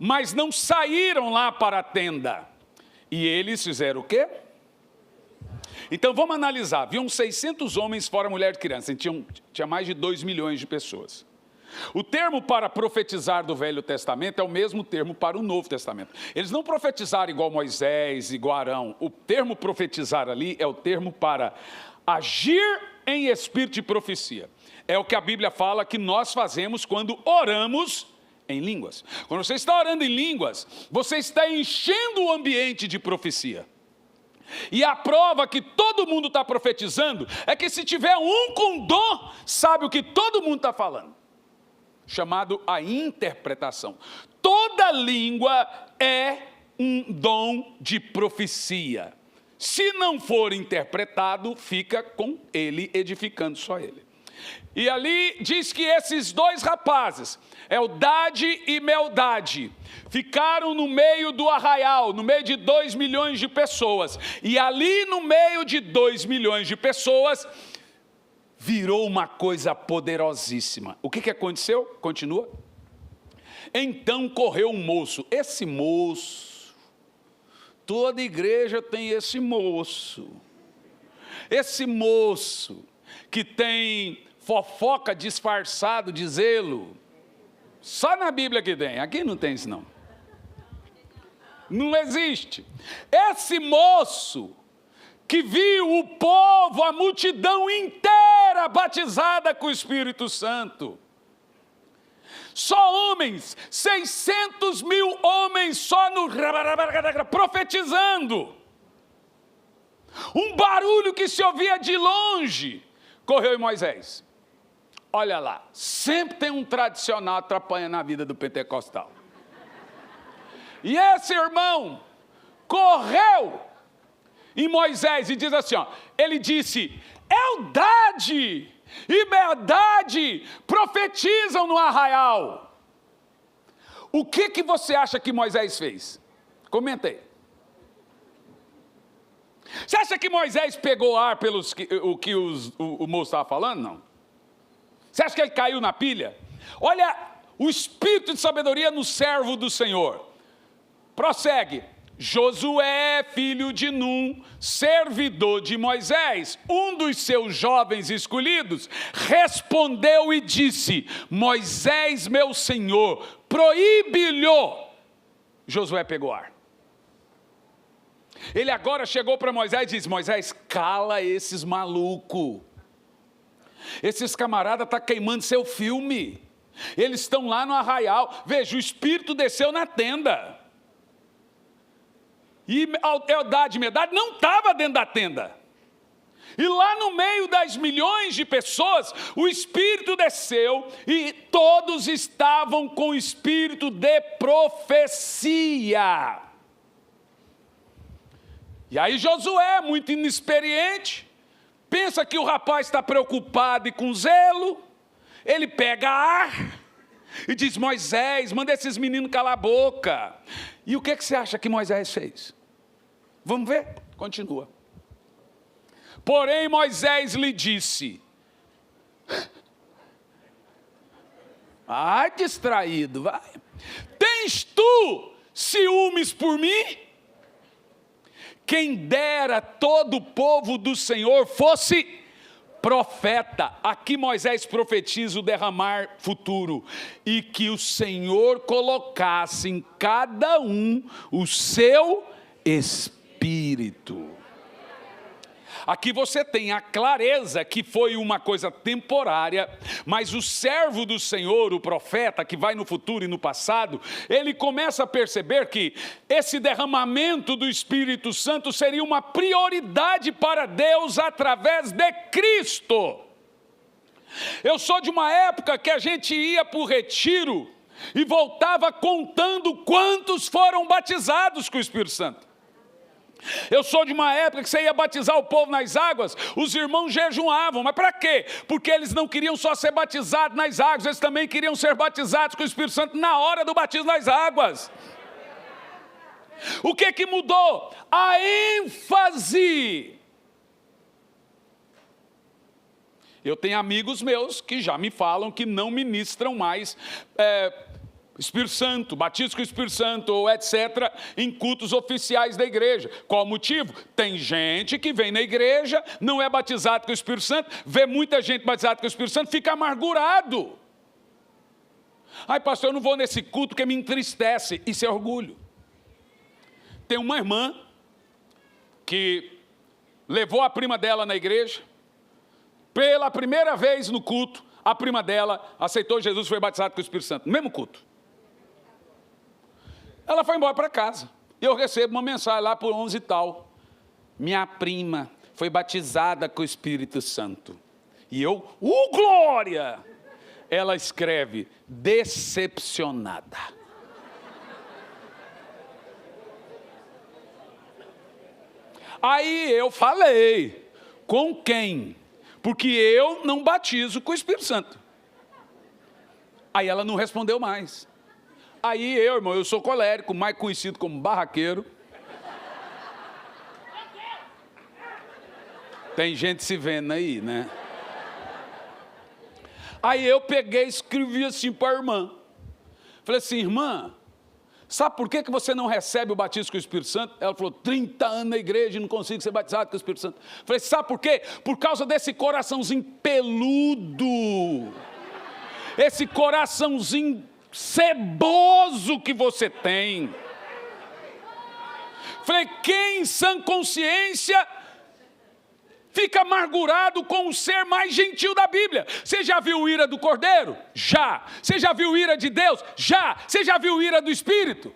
mas não saíram lá para a tenda. E eles fizeram o quê? Então vamos analisar. Haviam 600 homens fora mulher e criança. Tinha mais de 2 milhões de pessoas. O termo para profetizar do Velho Testamento é o mesmo termo para o Novo Testamento. Eles não profetizaram igual Moisés, igual Arão. O termo profetizar ali é o termo para agir em espírito de profecia. É o que a Bíblia fala que nós fazemos quando oramos em línguas. Quando você está orando em línguas, você está enchendo o ambiente de profecia. E a prova que todo mundo está profetizando é que se tiver um com dom, sabe o que todo mundo está falando. Chamado a interpretação. Toda língua é um dom de profecia. Se não for interpretado, fica com ele, edificando só ele. E ali diz que esses 2 rapazes, Eldade e Meldade, ficaram no meio do arraial, no meio de 2 milhões de pessoas. E ali no meio de 2 milhões de pessoas, virou uma coisa poderosíssima. O que aconteceu? Continua. Então correu um moço. Esse moço, toda igreja tem esse moço. Esse moço que tem fofoca disfarçado de zelo. Só na Bíblia que tem, aqui não tem isso não. Não existe. Esse moço que viu o povo, a multidão inteira batizada com o Espírito Santo. Só homens, 600 mil homens só no profetizando. Um barulho que se ouvia de longe. Correu em Moisés. Olha lá, sempre tem um tradicional atrapalhando a vida do pentecostal. E esse irmão correu em Moisés e diz assim, ó, ele disse, Eldade e Medade profetizam no arraial. O que você acha que Moisés fez? Comenta aí. Você acha que Moisés pegou ar pelos o que o moço estava falando? Não. Você acha que ele caiu na pilha? Olha o espírito de sabedoria no servo do Senhor. Prossegue. Josué, filho de Num, servidor de Moisés, um dos seus jovens escolhidos, respondeu e disse, Moisés, meu senhor, proíbe-lhe. Josué pegou ar. Ele agora chegou para Moisés e disse, Moisés, cala esses malucos. Esses camaradas estão queimando seu filme. Eles estão lá no arraial. Veja, o espírito desceu na tenda. E Eldade e Medade não estava dentro da tenda. E lá no meio das milhões de pessoas, o espírito desceu e todos estavam com o espírito de profecia. E aí Josué, muito inexperiente, pensa que o rapaz está preocupado e com zelo, ele pega ar e diz, Moisés, manda esses meninos calar a boca. E o que você acha que Moisés fez? Vamos ver? Continua. Porém Moisés lhe disse, ai distraído, vai. Tens tu ciúmes por mim? Quem dera todo o povo do Senhor fosse profeta. Aqui Moisés profetiza o derramar futuro. E que o Senhor colocasse em cada um o seu espírito. Aqui você tem a clareza que foi uma coisa temporária, mas o servo do Senhor, o profeta, que vai no futuro e no passado, ele começa a perceber que esse derramamento do Espírito Santo seria uma prioridade para Deus através de Cristo. Eu sou de uma época que a gente ia para o retiro e voltava contando quantos foram batizados com o Espírito Santo. Eu sou de uma época que você ia batizar o povo nas águas, os irmãos jejuavam, mas para quê? Porque eles não queriam só ser batizados nas águas, eles também queriam ser batizados com o Espírito Santo na hora do batismo nas águas. O que mudou? A ênfase. Eu tenho amigos meus que já me falam que não ministram mais Espírito Santo, batismo com o Espírito Santo, ou etc., em cultos oficiais da igreja. Qual o motivo? Tem gente que vem na igreja, não é batizado com o Espírito Santo, vê muita gente batizada com o Espírito Santo, fica amargurado. Ai, pastor, eu não vou nesse culto porque me entristece. Isso é orgulho. Tem uma irmã que levou a prima dela na igreja, pela primeira vez no culto, a prima dela aceitou Jesus e foi batizada com o Espírito Santo, no mesmo culto. Ela foi embora para casa. E eu recebo uma mensagem lá por 11 e tal. Minha prima foi batizada com o Espírito Santo. E eu, glória! Ela escreve, decepcionada. Aí eu falei, com quem? Porque eu não batizo com o Espírito Santo. Aí ela não respondeu mais. Aí irmão, eu sou colérico, mais conhecido como barraqueiro. Tem gente se vendo aí, né? Aí eu peguei e escrevi assim para a irmã. Falei assim, irmã, sabe por que você não recebe o batismo com o Espírito Santo? Ela falou, 30 anos na igreja e não consigo ser batizado com o Espírito Santo. Falei, sabe por quê? Por causa desse coraçãozinho peludo. Esse coraçãozinho ceboso que você tem. Falei, quem em sã consciência fica amargurado com o ser mais gentil da Bíblia? Você já viu ira do Cordeiro? Já. Você já viu ira de Deus? Já. Você já viu ira do Espírito?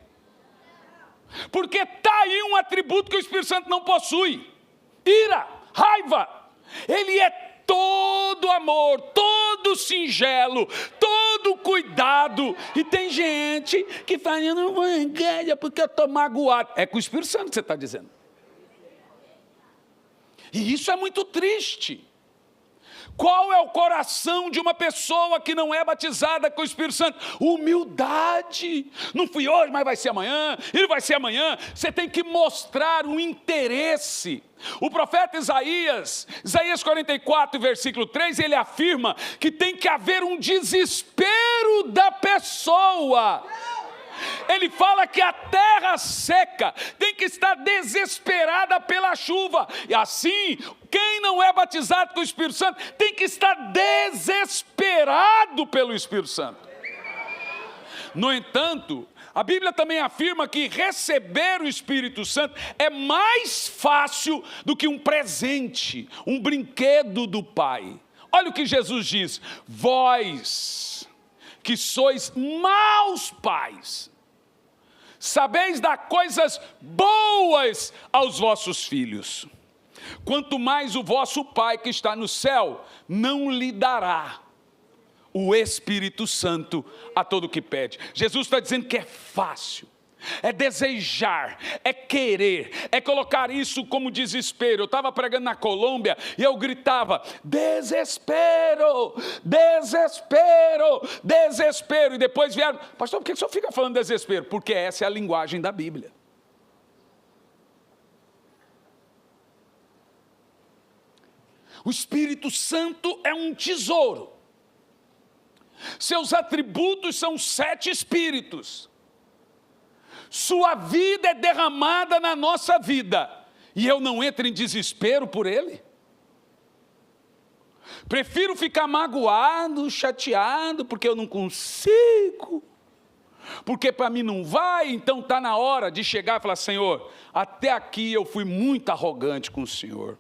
Porque está aí um atributo que o Espírito Santo não possui. Ira, raiva. Ele é todo amor, todo singelo, todo cuidado. E tem gente que fala, eu não vou à igreja porque eu estou magoado. É com o Espírito Santo que você está dizendo. E isso é muito triste. Qual é o coração de uma pessoa que não é batizada com o Espírito Santo? Humildade. Não fui hoje, mas vai ser amanhã, e vai ser amanhã. Você tem que mostrar um interesse. O profeta Isaías 44, versículo 3, ele afirma que tem que haver um desespero da pessoa. Ele fala que a terra seca tem que estar desesperada pela chuva. E assim, quem não é batizado com o Espírito Santo tem que estar desesperado pelo Espírito Santo. No entanto, a Bíblia também afirma que receber o Espírito Santo é mais fácil do que um presente, um brinquedo do Pai. Olha o que Jesus diz: vós que sois maus pais, sabeis dar coisas boas aos vossos filhos, quanto mais o vosso Pai que está no céu não lhe dará o Espírito Santo a todo que pede. Jesus está dizendo que é fácil, é desejar, é querer, é colocar isso como desespero. Eu estava pregando na Colômbia e eu gritava: desespero, desespero, desespero. E depois vieram: pastor, por que o senhor fica falando desespero? Porque essa é a linguagem da Bíblia. O Espírito Santo é um tesouro. Seus atributos são 7 espíritos. Sua vida é derramada na nossa vida, e eu não entro em desespero por ele? Prefiro ficar magoado, chateado, porque eu não consigo, porque para mim não vai. Então está na hora de chegar e falar: Senhor, até aqui eu fui muito arrogante com o Senhor.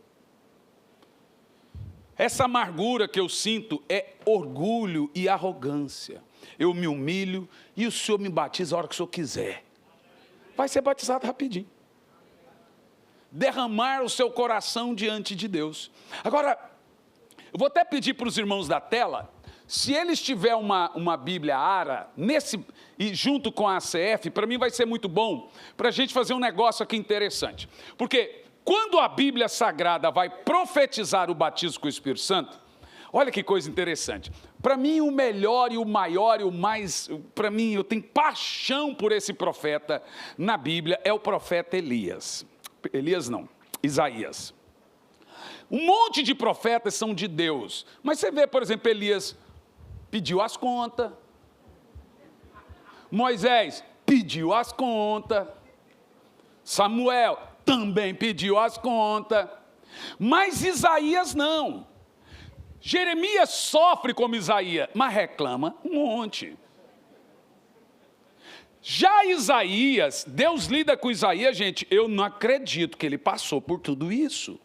Essa amargura que eu sinto é orgulho e arrogância. Eu me humilho e o Senhor me batiza a hora que o Senhor quiser. Vai ser batizado rapidinho. Derramar o seu coração diante de Deus. Agora, eu vou até pedir para os irmãos da tela, se eles tiverem uma Bíblia ARA, e junto com a ACF, para mim vai ser muito bom, para a gente fazer um negócio aqui interessante. Porque quando a Bíblia Sagrada vai profetizar o batismo com o Espírito Santo, olha que coisa interessante. Para mim, o melhor e o maior e o mais... Para mim, eu tenho paixão por esse profeta na Bíblia, é o profeta Elias. Elias não, Isaías. Um monte de profetas são de Deus. Mas você vê, por exemplo, Elias pediu as contas. Moisés pediu as contas. Samuel também pediu as contas. Mas Isaías não. Jeremias sofre como Isaías, mas reclama um monte. Já Isaías, Deus lida com Isaías, gente, eu não acredito que ele passou por tudo isso.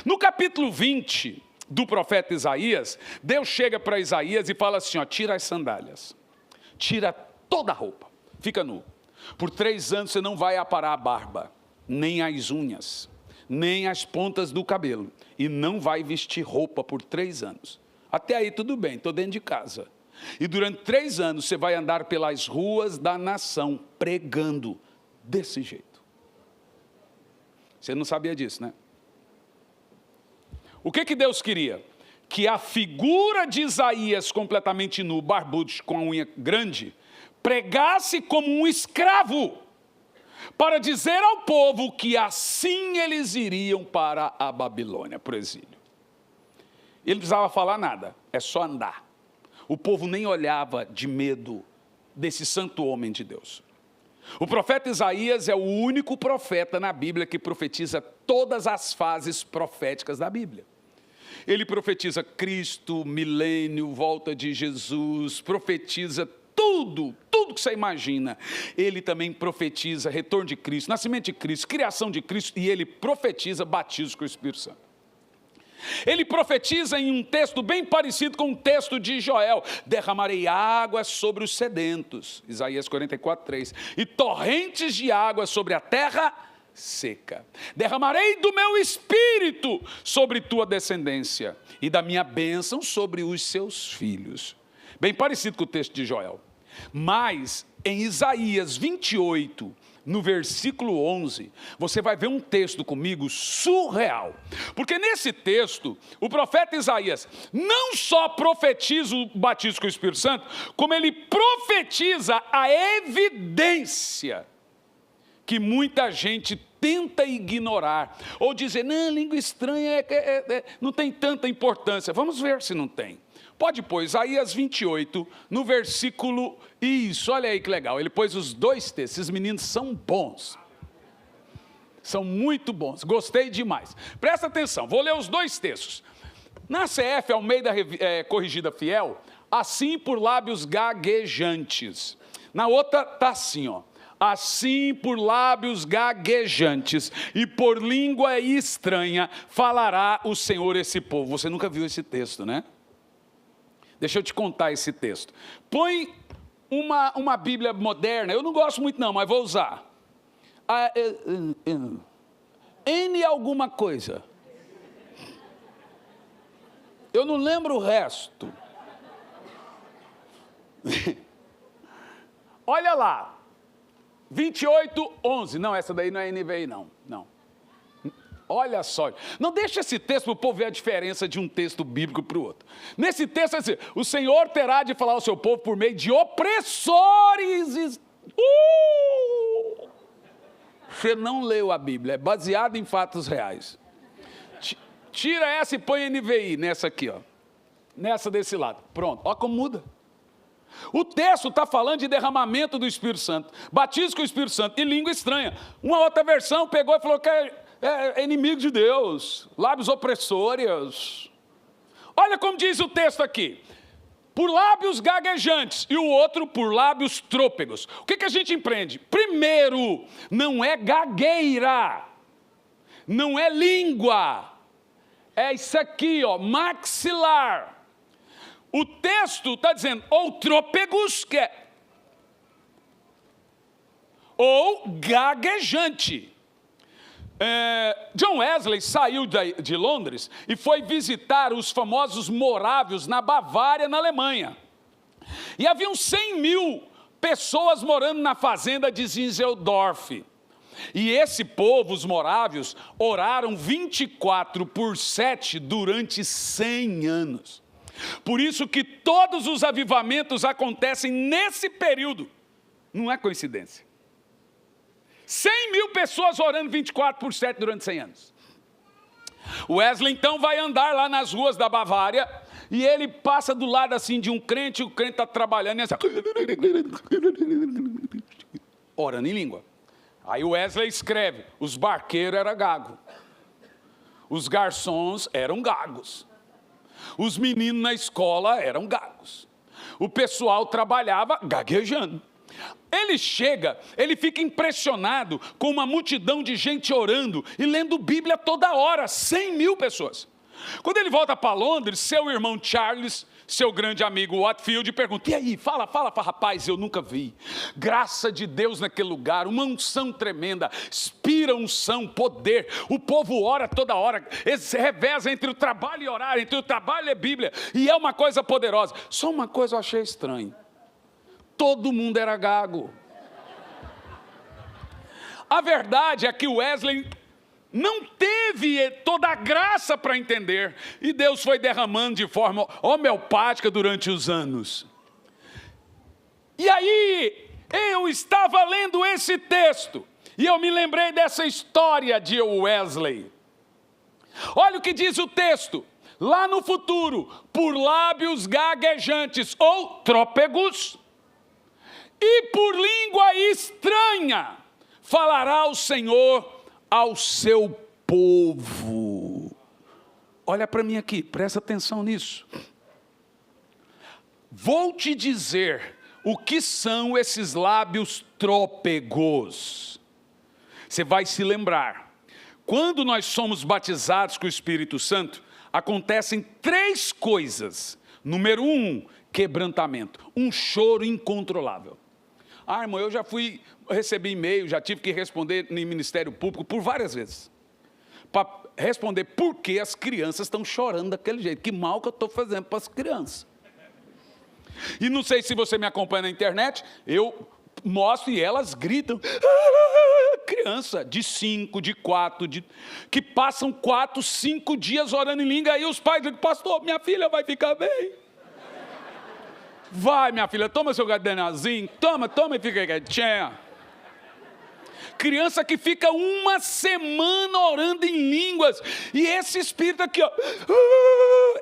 No capítulo 20 do profeta Isaías, Deus chega para Isaías e fala assim: ó, tira as sandálias, tira toda a roupa, fica nu. Por 3 anos você não vai aparar a barba, nem as unhas, nem as pontas do cabelo, e não vai vestir roupa por 3 anos. Até aí tudo bem, estou dentro de casa. E durante 3 anos você vai andar pelas ruas da nação, pregando desse jeito. Você não sabia disso, né? O que Deus queria? Que a figura de Isaías, completamente nu, barbudo, com a unha grande, pregasse como um escravo, para dizer ao povo que assim eles iriam para a Babilônia, para o exílio. Ele não precisava falar nada, é só andar. O povo nem olhava de medo desse santo homem de Deus. O profeta Isaías é o único profeta na Bíblia que profetiza todas as fases proféticas da Bíblia. Ele profetiza Cristo, milênio, volta de Jesus, profetiza tudo que você imagina. Ele também profetiza retorno de Cristo, nascimento de Cristo, criação de Cristo, e ele profetiza batismo com o Espírito Santo. Ele profetiza em um texto bem parecido com o texto de Joel: derramarei água sobre os sedentos, Isaías 44, 3, e torrentes de água sobre a terra seca. Derramarei do meu espírito sobre tua descendência, e da minha bênção sobre os seus filhos. Bem parecido com o texto de Joel. Mas em Isaías 28, no versículo 11, você vai ver um texto comigo surreal. Porque nesse texto, o profeta Isaías não só profetiza o batismo com o Espírito Santo, como ele profetiza a evidência que muita gente tenta ignorar, ou dizer, não, língua estranha não tem tanta importância. Vamos ver se não tem. Pode pôr Isaías 28, no versículo... Isso, olha aí que legal. Ele pôs os dois textos. Esses meninos são bons. São muito bons. Gostei demais. Presta atenção, vou ler os dois textos. Na CF, Almeida Corrigida Fiel, assim por lábios gaguejantes. Na outra está assim, ó. Assim por lábios gaguejantes e por língua estranha falará o Senhor esse povo. Você nunca viu esse texto, né? Deixa eu te contar esse texto. Põe uma Bíblia moderna, eu não gosto muito não, mas vou usar. N alguma coisa. Eu não lembro o resto. Olha lá. 28:11. Não, essa daí não é NVI não. Olha só, não deixa esse texto para o povo ver a diferença de um texto bíblico para o outro. Nesse texto é assim, o Senhor terá de falar ao seu povo por meio de opressores. Você não leu a Bíblia, é baseado em fatos reais. Tira essa e põe NVI nessa aqui, ó. Nessa desse lado. Pronto, olha como muda. O texto está falando de derramamento do Espírito Santo, batismo com o Espírito Santo e língua estranha. Uma outra versão pegou e falou que é inimigo de Deus, lábios opressores. Olha como diz o texto aqui. Por lábios gaguejantes e o outro por lábios trôpegos. O que a gente empreende? Primeiro, não é gagueira, não é língua, é isso aqui, ó, maxilar. O texto está dizendo ou trôpegos, que é, ou gaguejante. John Wesley saiu de Londres e foi visitar os famosos morávios na Bavária, na Alemanha. E haviam 100.000 pessoas morando na fazenda de Zinzeldorf. E esse povo, os morávios, oraram 24/7 durante 100 anos. Por isso que todos os avivamentos acontecem nesse período. Não é coincidência. 100.000 pessoas orando 24/7 durante 100 anos. Wesley então vai andar lá nas ruas da Bavária e ele passa do lado assim de um crente, o crente está trabalhando e assim, orando em língua. Aí Wesley escreve, os barqueiros eram gagos, os garçons eram gagos, os meninos na escola eram gagos, o pessoal trabalhava gaguejando. Ele chega, ele fica impressionado com uma multidão de gente orando e lendo Bíblia toda hora, 100.000 pessoas. Quando ele volta para Londres, seu irmão Charles, seu grande amigo Watfield, pergunta, e aí, fala, rapaz, eu nunca vi. Graça de Deus naquele lugar, uma unção tremenda, inspira unção, poder, o povo ora toda hora, se reveza entre o trabalho e orar, entre o trabalho e Bíblia, e é uma coisa poderosa. Só uma coisa eu achei estranho. Todo mundo era gago. A verdade é que Wesley não teve toda a graça para entender, e Deus foi derramando de forma homeopática durante os anos. E aí, eu estava lendo esse texto, e eu me lembrei dessa história de Wesley. Olha o que diz o texto, lá no futuro, por lábios gaguejantes ou trôpegos, e por língua estranha, falará o Senhor ao seu povo. Olha para mim aqui, presta atenção nisso. Vou te dizer o que são esses lábios trôpegos. Você vai se lembrar. Quando nós somos batizados com o Espírito Santo, acontecem 3 coisas. Número 1, quebrantamento, um choro incontrolável. Irmão, eu já recebi e-mail, já tive que responder no Ministério Público por várias vezes. Para responder por que as crianças estão chorando daquele jeito. Que mal que eu estou fazendo para as crianças. E não sei se você me acompanha na internet, eu mostro e elas gritam. Criança de 5, de 4, que passam 4, 5 dias orando em língua, aí os pais dizem, pastor, minha filha vai ficar bem. Vai, minha filha, toma seu gadenazinho, toma e fica quietinha. Criança que fica uma semana orando em línguas, e esse espírito aqui, ó,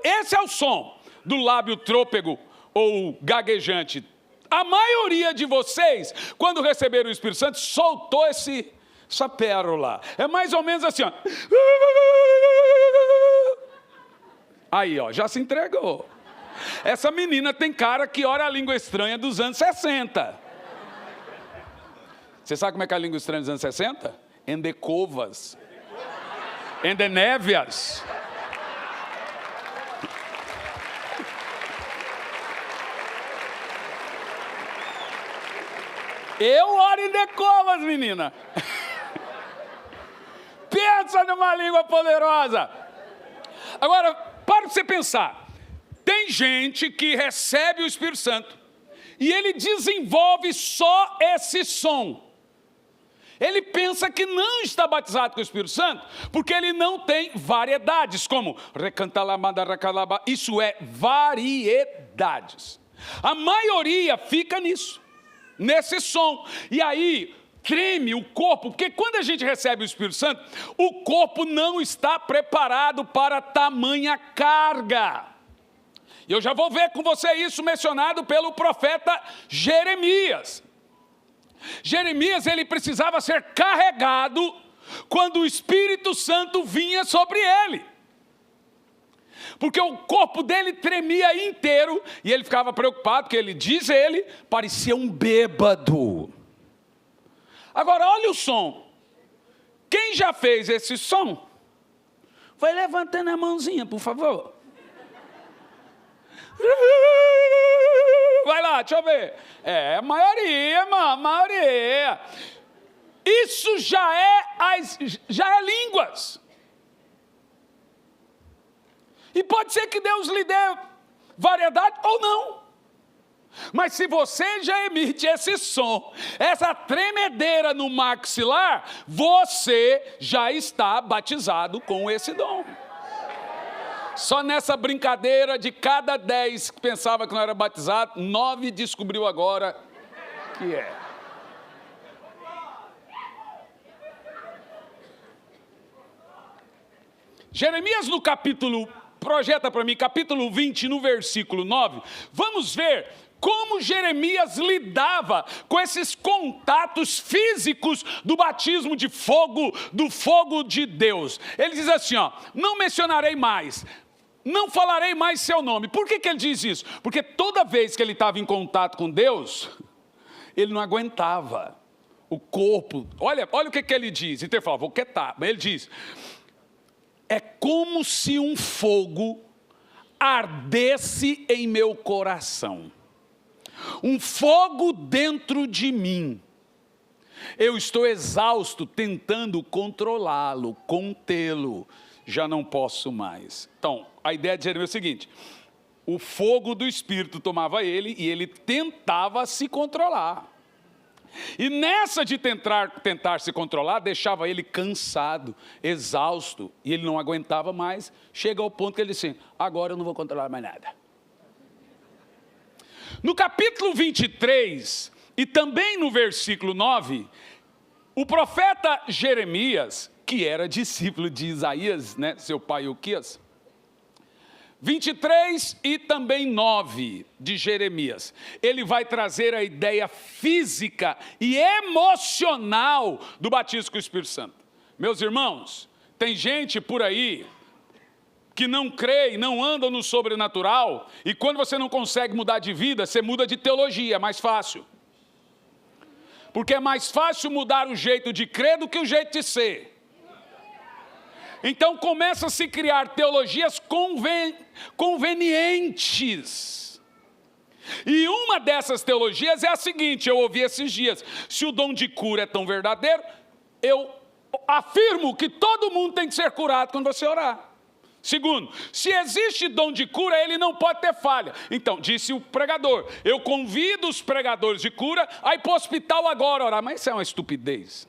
esse é o som do lábio trôpego ou gaguejante. A maioria de vocês, quando receberam o Espírito Santo, soltou essa pérola. É mais ou menos assim, ó. Aí, ó, já se entregou. Essa menina tem cara que ora a língua estranha dos anos 60. Você sabe como é que é a língua estranha dos anos 60? Endecovas. Endenévias. Eu oro em decovas, menina. Pensa numa língua poderosa. Agora, para você pensar. Tem gente que recebe o Espírito Santo e ele desenvolve só esse som. Ele pensa que não está batizado com o Espírito Santo porque ele não tem variedades, como isso é variedades. A maioria fica nisso. Nesse som, e aí treme o corpo, porque quando a gente recebe o Espírito Santo, o corpo não está preparado para tamanha carga. E eu já vou ver com você isso mencionado pelo profeta Jeremias. Jeremias, ele precisava ser carregado quando o Espírito Santo vinha sobre ele. Porque o corpo dele tremia inteiro e ele ficava preocupado, porque ele parecia um bêbado. Agora, olha o som. Quem já fez esse som? Vai levantando a mãozinha, por favor. Vai lá, deixa eu ver. É, a maioria, irmão, a maioria. Isso já é línguas. E pode ser que Deus lhe dê variedade ou não. Mas se você já emite esse som, essa tremedeira no maxilar, você já está batizado com esse dom. Só nessa brincadeira, de cada 10 que pensava que não era batizado, 9 descobriu agora que é. Jeremias no capítulo, projeta para mim, capítulo 20, no versículo 9, vamos ver como Jeremias lidava com esses contatos físicos do batismo de fogo, do fogo de Deus. Ele diz assim, ó, não mencionarei mais, não falarei mais seu nome. Por que ele diz isso? Porque toda vez que ele estava em contato com Deus, ele não aguentava. O corpo, olha o que ele diz. Então ele fala, vou quietar. Mas ele diz, é como se um fogo ardesse em meu coração. Um fogo dentro de mim. Eu estou exausto tentando controlá-lo, contê-lo. Já não posso mais. Então, a ideia de Jeremias é o seguinte. O fogo do Espírito tomava ele e ele tentava se controlar. E nessa de tentar se controlar, deixava ele cansado, exausto. E ele não aguentava mais. Chega ao ponto que ele disse, agora eu não vou controlar mais nada. No capítulo 23, e também no versículo 9, o profeta Jeremias, que era discípulo de Isaías, né, seu pai Ilquias, 23 e também 9 de Jeremias, ele vai trazer a ideia física e emocional do batismo com o Espírito Santo. Meus irmãos, tem gente por aí que não crê e não anda no sobrenatural, e quando você não consegue mudar de vida, você muda de teologia, é mais fácil. Porque é mais fácil mudar o jeito de crer do que o jeito de ser. Então começa a se criar teologias convenientes. E uma dessas teologias é a seguinte, eu ouvi esses dias, se o dom de cura é tão verdadeiro, eu afirmo que todo mundo tem que ser curado quando você orar. Segundo, se existe dom de cura, ele não pode ter falha. Então, disse o pregador, eu convido os pregadores de cura a ir para o hospital agora orar. Mas isso é uma estupidez.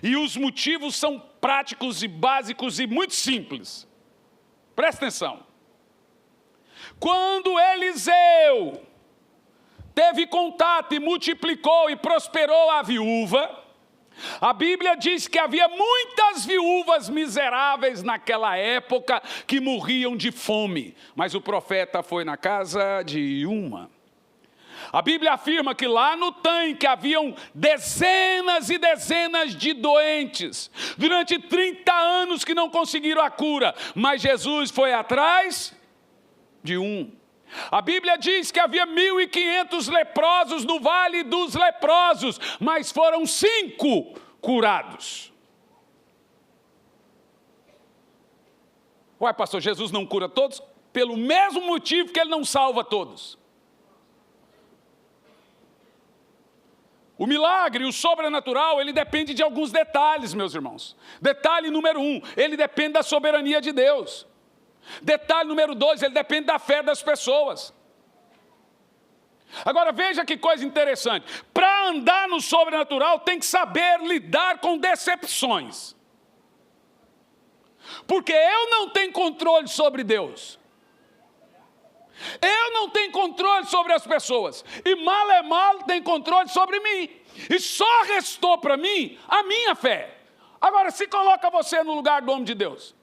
E os motivos são práticos e básicos e muito simples. Presta atenção. Quando Eliseu teve contato e multiplicou e prosperou a viúva, a Bíblia diz que havia muitas viúvas miseráveis naquela época que morriam de fome. Mas o profeta foi na casa de uma. A Bíblia afirma que lá no tanque haviam dezenas e dezenas de doentes. Durante 30 anos que não conseguiram a cura. Mas Jesus foi atrás de um. A Bíblia diz que havia 1.500 leprosos no vale dos leprosos, mas foram 5 curados. Uai, pastor, Jesus não cura todos? Pelo mesmo motivo que ele não salva todos. O milagre, o sobrenatural, ele depende de alguns detalhes, meus irmãos. Detalhe número 1, ele depende da soberania de Deus. Detalhe número 2, ele depende da fé das pessoas. Agora veja que coisa interessante. Para andar no sobrenatural tem que saber lidar com decepções. Porque eu não tenho controle sobre Deus. Eu não tenho controle sobre as pessoas. E mal é mal tem controle sobre mim. E só restou para mim a minha fé. Agora se coloca você no lugar do homem de Deus.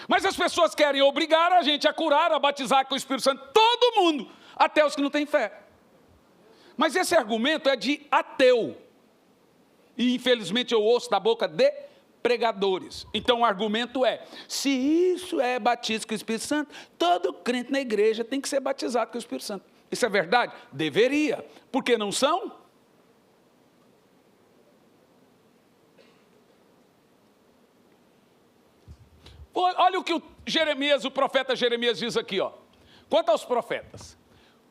Mas as pessoas querem obrigar a gente a curar, a batizar com o Espírito Santo, todo mundo, até os que não têm fé. Mas esse argumento é de ateu. E infelizmente eu ouço da boca de pregadores. Então o argumento é, se isso é batismo com o Espírito Santo, todo crente na igreja tem que ser batizado com o Espírito Santo. Isso é verdade? Deveria. Por que não são? Olha o que o profeta Jeremias diz aqui, ó. Quanto aos profetas,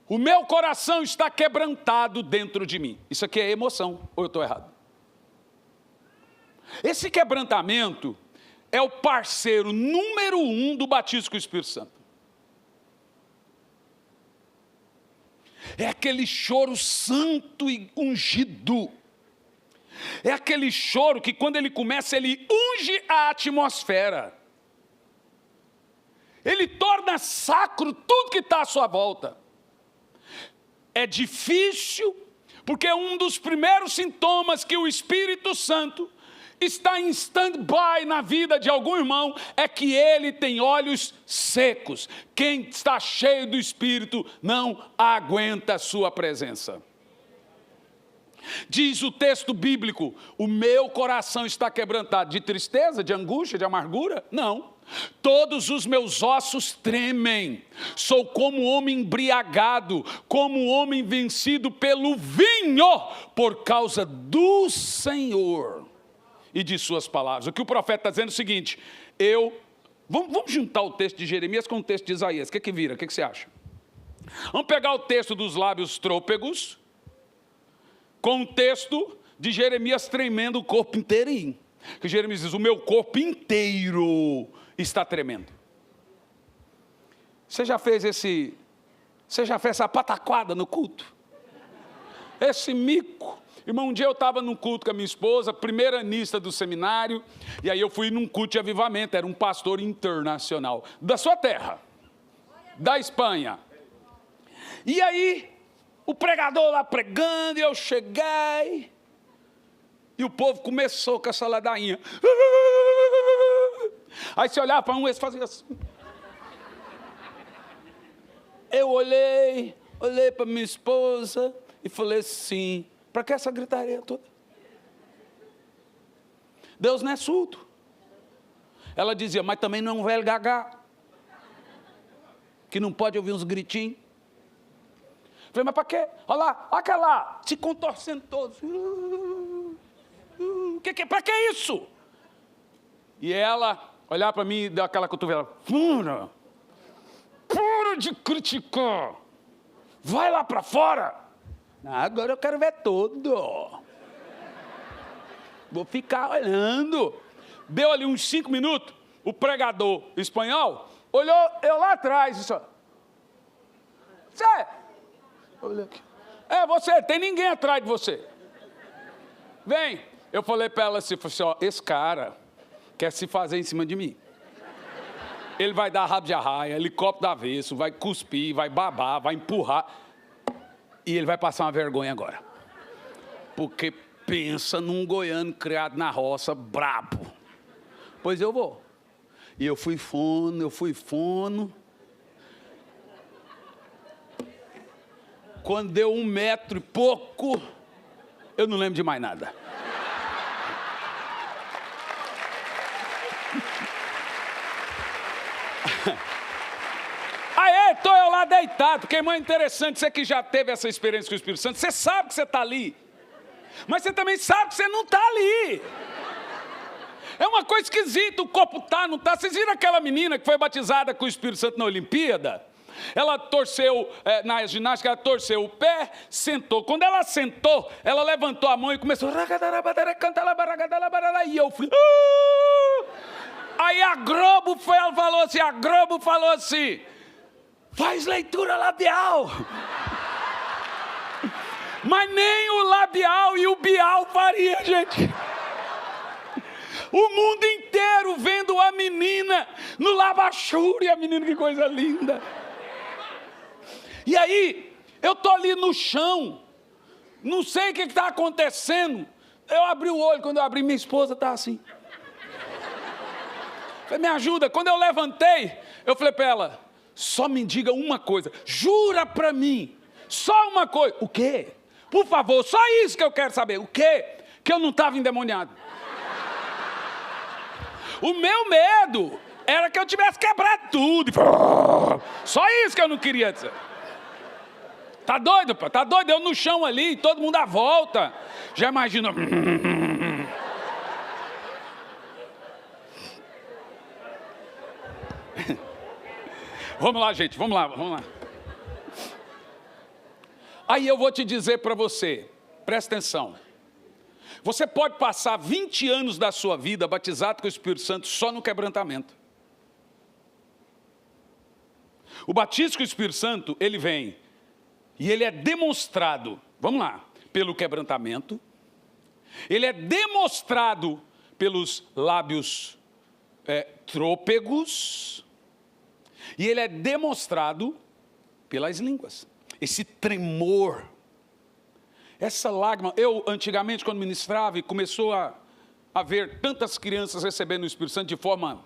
o meu coração está quebrantado dentro de mim. Isso aqui é emoção, ou eu estou errado? Esse quebrantamento é o parceiro número 1 do batismo com o Espírito Santo. É aquele choro santo e ungido. É aquele choro que quando ele começa, ele unge a atmosfera. Ele torna sacro tudo que está à sua volta. É difícil, porque um dos primeiros sintomas que o Espírito Santo está em stand-by na vida de algum irmão é que ele tem olhos secos. Quem está cheio do Espírito não aguenta a sua presença. Diz o texto bíblico, o meu coração está quebrantado. De tristeza, de angústia, de amargura? Não. Todos os meus ossos tremem. Sou como homem embriagado, como homem vencido pelo vinho, por causa do Senhor e de suas palavras. O que o profeta está dizendo é o seguinte, vamos juntar o texto de Jeremias com o texto de Isaías. O que vira? O que você acha? Vamos pegar o texto dos lábios trôpegos, com o texto de Jeremias tremendo o corpo inteirinho. Que Jeremias diz, o meu corpo inteiro está tremendo. Você já fez essa pataquada no culto? Esse mico. Irmão, um dia eu estava num culto com a minha esposa, primeira anista do seminário, e aí eu fui num culto de avivamento, era um pastor internacional, da sua terra, da Espanha. E aí, o pregador lá pregando, e eu cheguei, e o povo começou com essa ladainha. Aí você olhava para um, eles faziam assim. Eu olhei para minha esposa e falei assim, para que essa gritaria toda? Deus não é surdo. Ela dizia, mas também não é um velho gagá, que não pode ouvir uns gritinhos. Falei, mas para quê? Olha lá, olha aquela lá, se contorcendo todos. Para que isso? E ela olhava para mim e deu aquela cotovela. Para de criticar. Vai lá para fora. Agora eu quero ver tudo. Vou ficar olhando. Deu ali uns 5 minutos, o pregador espanhol olhou eu lá atrás e disse: você? Olha aqui. É você, tem ninguém atrás de você. Vem. Eu falei para ela assim, esse cara quer se fazer em cima de mim. Ele vai dar rabo de arraia, helicóptero do avesso, vai cuspir, vai babar, vai empurrar. E ele vai passar uma vergonha agora. Porque pensa num goiano criado na roça, brabo. Pois eu vou. E eu fui fono. Quando deu 1 metro e pouco, eu não lembro de mais nada. Aí, estou eu lá deitado, porque, irmão, é interessante, você que já teve essa experiência com o Espírito Santo, você sabe que você está ali, mas você também sabe que você não está ali. É uma coisa esquisita, o corpo está, não está. Vocês viram aquela menina que foi batizada com o Espírito Santo na Olimpíada? Ela torceu, na ginástica, ela torceu o pé, sentou. Quando ela sentou, ela levantou a mão e começou... E eu fui... Aí a Globo falou assim, faz leitura labial. Mas nem o labial e o bial faria, gente. O mundo inteiro vendo a menina no labachúria, a menina, que coisa linda. E aí, eu estou ali no chão, não sei o que está acontecendo. Eu abri o olho, quando eu abri, minha esposa está assim. Falei, me ajuda. Quando eu levantei, eu falei para ela, só me diga uma coisa, jura para mim, só uma coisa. O quê? Por favor, só isso que eu quero saber. O quê? Que eu não estava endemoniado. O meu medo era que eu tivesse quebrado tudo. Só isso que eu não queria dizer. Tá doido, pô? Tá doido? Eu no chão ali, todo mundo à volta. Já imagina. Vamos lá, gente, vamos lá. Aí eu vou te dizer para você, presta atenção. Você pode passar 20 anos da sua vida batizado com o Espírito Santo só no quebrantamento. O batismo com o Espírito Santo, ele vem e ele é demonstrado, vamos lá, pelo quebrantamento. Ele é demonstrado pelos lábios trôpegos. E ele é demonstrado pelas línguas. Esse tremor, essa lágrima. Eu, antigamente, quando ministrava, e começou a ver tantas crianças recebendo o Espírito Santo de forma...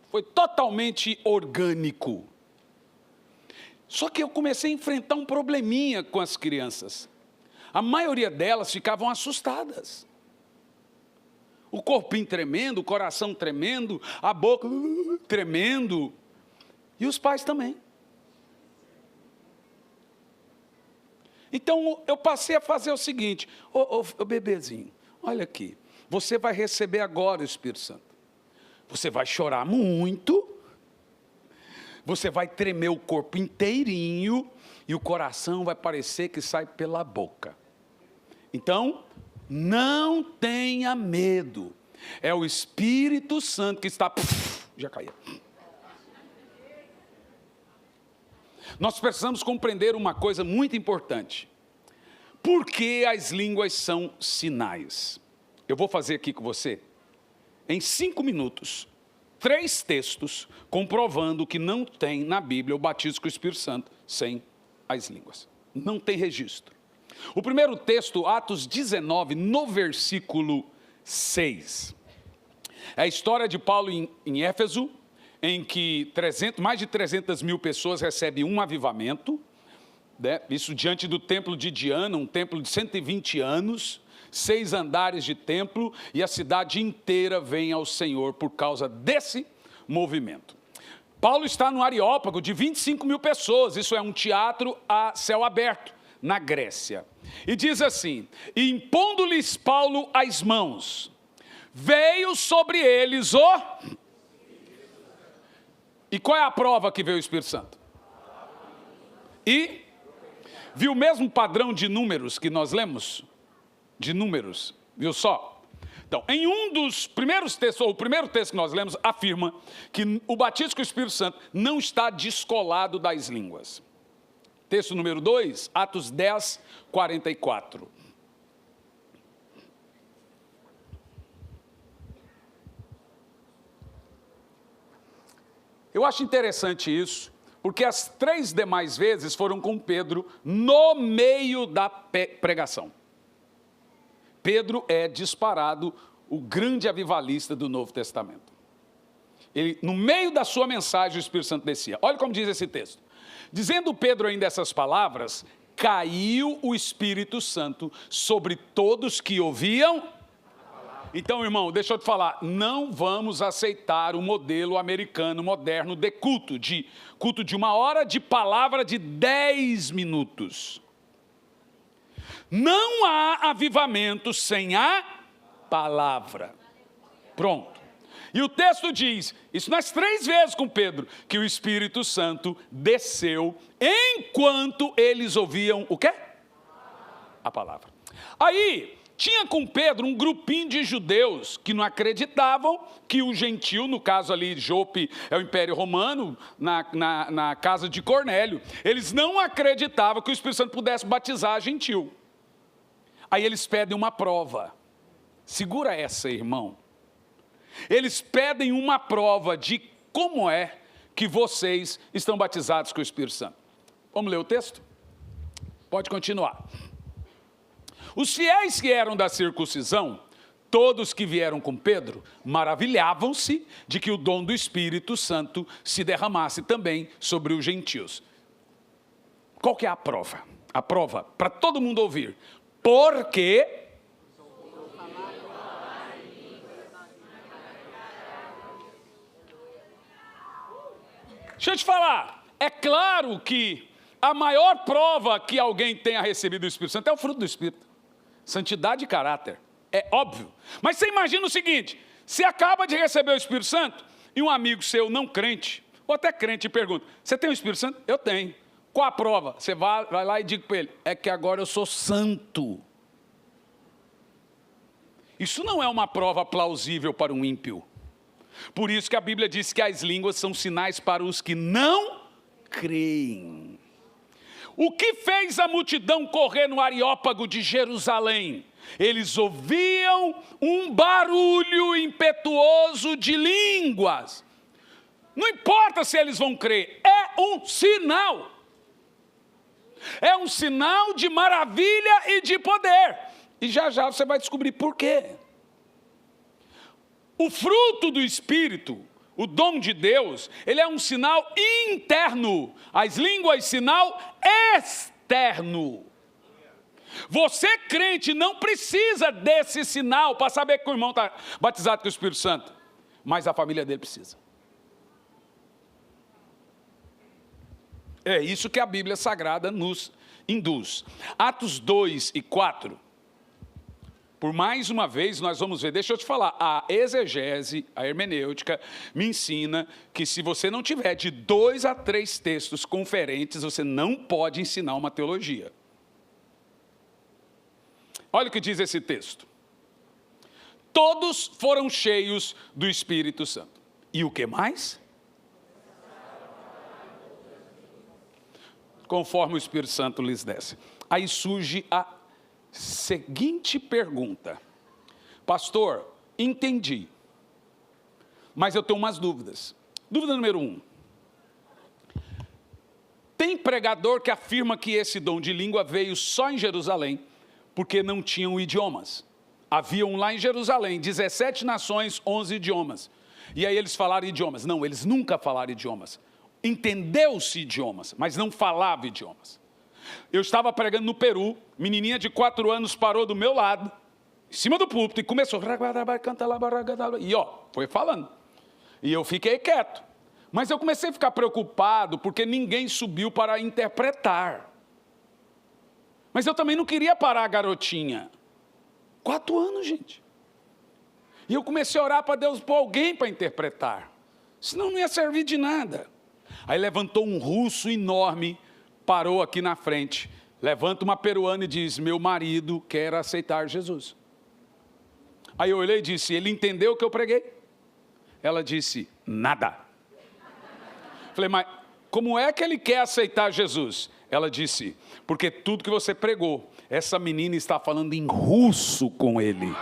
Foi totalmente orgânico. Só que eu comecei a enfrentar um probleminha com as crianças. A maioria delas ficavam assustadas. O corpinho tremendo, o coração tremendo, a boca tremendo. E os pais também. Então, eu passei a fazer o seguinte, ô bebezinho, olha aqui, você vai receber agora o Espírito Santo. Você vai chorar muito, você vai tremer o corpo inteirinho, e o coração vai parecer que sai pela boca. Então, não tenha medo. É o Espírito Santo que está... Já caía. Nós precisamos compreender uma coisa muito importante. Por que as línguas são sinais? Eu vou fazer aqui com você, em 5 minutos, 3 textos comprovando que não tem na Bíblia o batismo com o Espírito Santo sem as línguas. Não tem registro. O primeiro texto, Atos 19, no versículo 6. É a história de Paulo em Éfeso, em que mais de 300 mil pessoas recebem um avivamento, né? Isso diante do templo de Diana, um templo de 120 anos, 6 andares de templo, e a cidade inteira vem ao Senhor por causa desse movimento. Paulo está no Areópago de 25 mil pessoas, isso é um teatro a céu aberto, na Grécia. E diz assim, e impondo-lhes Paulo as mãos, veio sobre eles o... E qual é a prova que veio o Espírito Santo? E viu o mesmo padrão de números que nós lemos? De números, viu só? Então, em um dos primeiros textos, ou o primeiro texto que nós lemos, afirma que o batismo com o Espírito Santo não está descolado das línguas. Texto número 2, Atos 10, 44. Eu acho interessante isso, porque as 3 demais vezes foram com Pedro no meio da pregação. Pedro é disparado o grande avivalista do Novo Testamento. Ele, no meio da sua mensagem, o Espírito Santo descia. Olha como diz esse texto. Dizendo Pedro ainda essas palavras, caiu o Espírito Santo sobre todos que ouviam. Então, irmão, deixa eu te falar, não vamos aceitar o modelo americano moderno de culto de 1 hora, de palavra de 10 minutos. Não há avivamento sem a palavra. Pronto. E o texto diz, isso nas 3 vezes com Pedro, que o Espírito Santo desceu enquanto eles ouviam o quê? A palavra. Aí, tinha com Pedro um grupinho de judeus que não acreditavam que o gentil, no caso ali, Jope é o Império Romano, na casa de Cornélio, eles não acreditavam que o Espírito Santo pudesse batizar gentil. Aí eles pedem uma prova. Segura essa, irmão. Eles pedem uma prova de como é que vocês estão batizados com o Espírito Santo. Vamos ler o texto? Pode continuar. Os fiéis que eram da circuncisão, todos que vieram com Pedro, maravilhavam-se de que o dom do Espírito Santo se derramasse também sobre os gentios. Qual que é a prova? A prova, para todo mundo ouvir. Porque... Deixa eu te falar, é claro que a maior prova que alguém tenha recebido o Espírito Santo é o fruto do Espírito. Santidade e caráter, é óbvio. Mas você imagina o seguinte, você acaba de receber o Espírito Santo e um amigo seu não crente, ou até crente, pergunta, você tem o Espírito Santo? Eu tenho. Qual a prova? Você vai lá e diga para ele, é que agora eu sou santo. Isso não é uma prova plausível para um ímpio. Por isso que a Bíblia diz que as línguas são sinais para os que não creem. O que fez a multidão correr no Areópago de Jerusalém? Eles ouviam um barulho impetuoso de línguas. Não importa se eles vão crer, é um sinal. É um sinal de maravilha e de poder. E já já você vai descobrir por quê. O fruto do Espírito, o dom de Deus, ele é um sinal interno. As línguas, sinal externo. Você, crente, não precisa desse sinal para saber que o irmão está batizado com o Espírito Santo. Mas a família dele precisa. É isso que a Bíblia Sagrada nos induz. Atos 2 e 4. Por mais uma vez, nós vamos ver, deixa eu te falar, a exegese, a hermenêutica, me ensina que se você não tiver de 2 a 3 textos conferentes, você não pode ensinar uma teologia. Olha o que diz esse texto. Todos foram cheios do Espírito Santo. E o que mais? Conforme o Espírito Santo lhes desce. Aí surge a seguinte pergunta. Pastor, entendi, mas eu tenho umas dúvidas. Dúvida número 1. Tem pregador que afirma que esse dom de língua veio só em Jerusalém, porque não tinham idiomas. Haviam lá em Jerusalém 17 nações, 11 idiomas. E aí eles falaram idiomas. Não, eles nunca falaram idiomas. Entendeu-se idiomas, mas não falava idiomas. Eu estava pregando no Peru, menininha de 4 anos parou do meu lado, em cima do púlpito, e começou, e foi falando. E eu fiquei quieto. Mas eu comecei a ficar preocupado, porque ninguém subiu para interpretar. Mas eu também não queria parar a garotinha. 4 anos, gente. E eu comecei a orar para Deus, pôr alguém para interpretar. Senão não ia servir de nada. Aí levantou um russo enorme, parou aqui na frente, levanta uma peruana e diz, meu marido quer aceitar Jesus. Aí eu olhei e disse, ele entendeu o que eu preguei? Ela disse, nada. Falei, mas como é que ele quer aceitar Jesus? Ela disse, porque tudo que você pregou, essa menina está falando em russo com ele.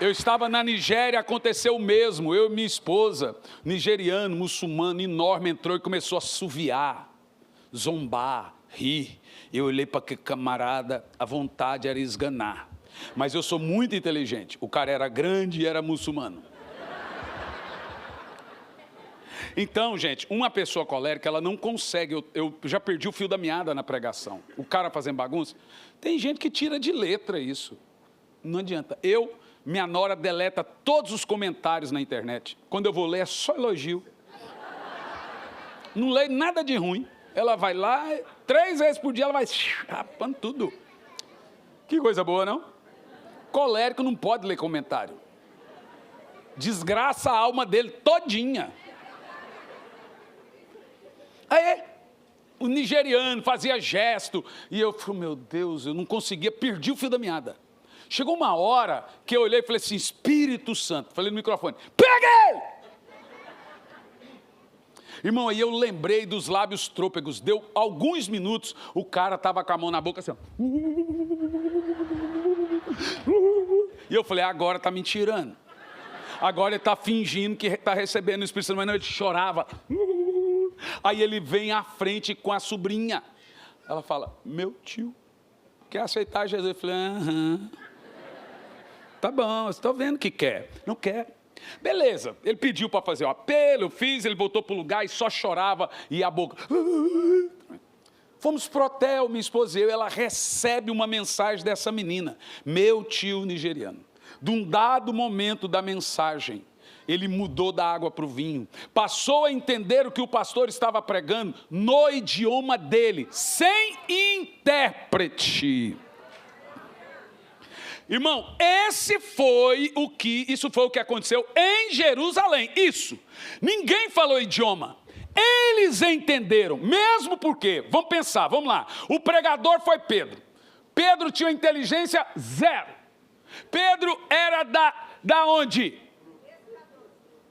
Eu estava na Nigéria, aconteceu o mesmo. Eu e minha esposa, nigeriano, muçulmano, enorme, entrou e começou a assoviar, zombar, rir. Eu olhei para aquele camarada, a vontade era esganar. Mas eu sou muito inteligente. O cara era grande e era muçulmano. Então, gente, uma pessoa colérica, ela não consegue. Eu já perdi o fio da meada na pregação. O cara fazendo bagunça. Tem gente que tira de letra isso. Não adianta. Minha nora deleta todos os comentários na internet. Quando eu vou ler, é só elogio. Não leio nada de ruim. Ela vai lá, 3 vezes por dia, ela vai rapando tudo. Que coisa boa, não? Colérico não pode ler comentário. Desgraça a alma dele todinha. Aí, o nigeriano fazia gesto. E eu falei, meu Deus, eu não conseguia, perdi o fio da meada. Chegou uma hora que eu olhei e falei assim, Espírito Santo, falei no microfone, pega ele! Irmão, aí eu lembrei dos lábios trôpegos, deu alguns minutos, o cara estava com a mão na boca assim, ó. E eu falei, agora está me tirando. Agora ele está fingindo que está recebendo o Espírito Santo, mas não, ele chorava. Aí ele vem à frente com a sobrinha. Ela fala, meu tio, quer aceitar Jesus? Eu falei, aham. Tá bom, estou vendo que quer. Não quer. Beleza, ele pediu para fazer o apelo, eu fiz, ele voltou para o lugar e só chorava e a boca. Fomos pro hotel, minha esposa e eu, ela recebe uma mensagem dessa menina, meu tio nigeriano. De um dado momento da mensagem, ele mudou da água para o vinho, passou a entender o que o pastor estava pregando no idioma dele, sem intérprete. Irmão, isso foi o que aconteceu em Jerusalém, isso. Ninguém falou idioma. Eles entenderam, mesmo porque, vamos pensar, vamos lá. O pregador foi Pedro. Pedro tinha inteligência 0. Pedro era da onde?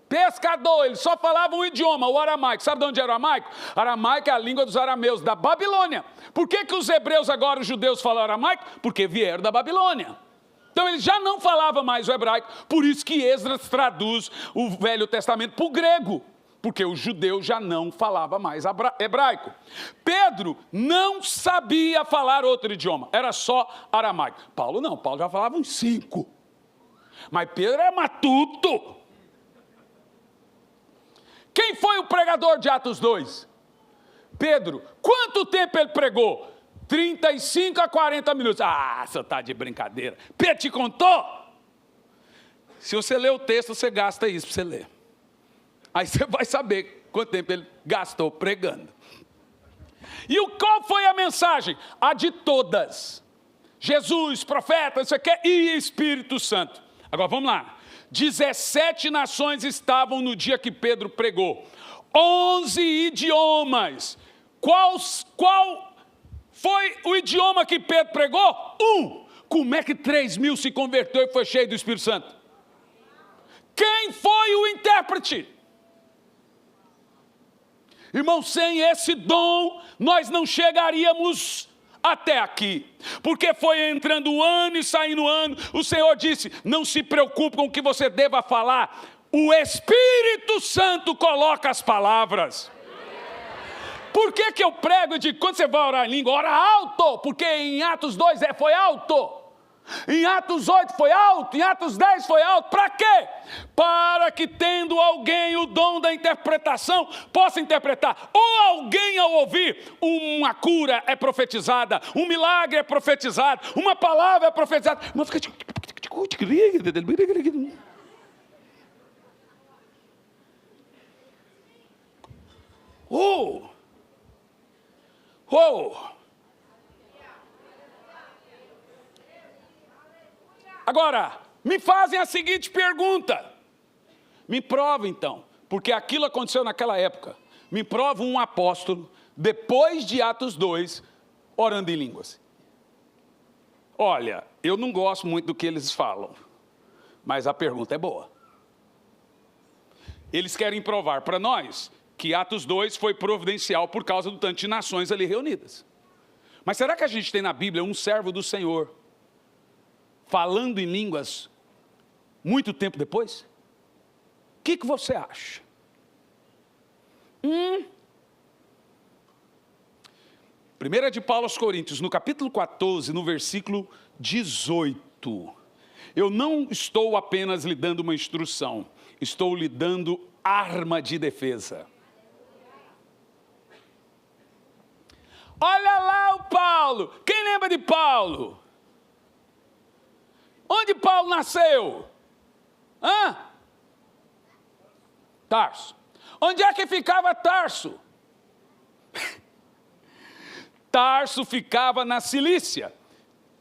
Pescador, eles só falavam o idioma, o aramaico. Sabe de onde era o aramaico? Aramaico é a língua dos arameus, da Babilônia. Por que os hebreus agora, os judeus, falam aramaico? Porque vieram da Babilônia. Então ele já não falava mais o hebraico, por isso que Esdras traduz o Velho Testamento para o grego, porque o judeu já não falava mais hebraico. Pedro não sabia falar outro idioma, era só aramaico. Paulo não, Paulo já falava uns 5, mas Pedro é matuto. Quem foi o pregador de Atos 2? Pedro. Quanto tempo ele pregou? 35 a 40 minutos. Ah, você está de brincadeira. Pedro te contou? Se você ler o texto, você gasta isso para você ler. Aí você vai saber quanto tempo ele gastou pregando. E qual foi a mensagem? A de todas. Jesus, profeta, isso aqui, e Espírito Santo. Agora vamos lá. 17 nações estavam no dia que Pedro pregou. 11 idiomas. Qual foi o idioma que Pedro pregou? 1. Como é que 3.000 se converteu e foi cheio do Espírito Santo? Quem foi o intérprete? Irmão, sem esse dom, nós não chegaríamos até aqui. Porque foi entrando um ano e saindo um ano, o Senhor disse, não se preocupe com o que você deva falar. O Espírito Santo coloca as palavras. Por que eu prego e digo, quando você vai orar em língua, ora alto, porque em Atos 2 foi alto, em Atos 8 foi alto, em Atos 10 foi alto, para quê? Para que tendo alguém o dom da interpretação, possa interpretar, ou alguém ao ouvir, uma cura é profetizada, um milagre é profetizado, uma palavra é profetizada, mas fica... Agora, me fazem a seguinte pergunta. Me prova então, porque aquilo aconteceu naquela época. Me prova um apóstolo depois de Atos 2, orando em línguas. Olha, eu não gosto muito do que eles falam, mas a pergunta é boa. Eles querem provar para nós que Atos 2 foi providencial por causa do tanto de nações ali reunidas. Mas será que a gente tem na Bíblia um servo do Senhor falando em línguas muito tempo depois? O que você acha? 1 de Paulo aos Coríntios, no capítulo 14, no versículo 18. Eu não estou apenas lhe dando uma instrução, estou lhe dando arma de defesa. Olha lá o Paulo. Quem lembra de Paulo? Onde Paulo nasceu? Tarso. Onde é que ficava Tarso? Tarso ficava na Cilícia.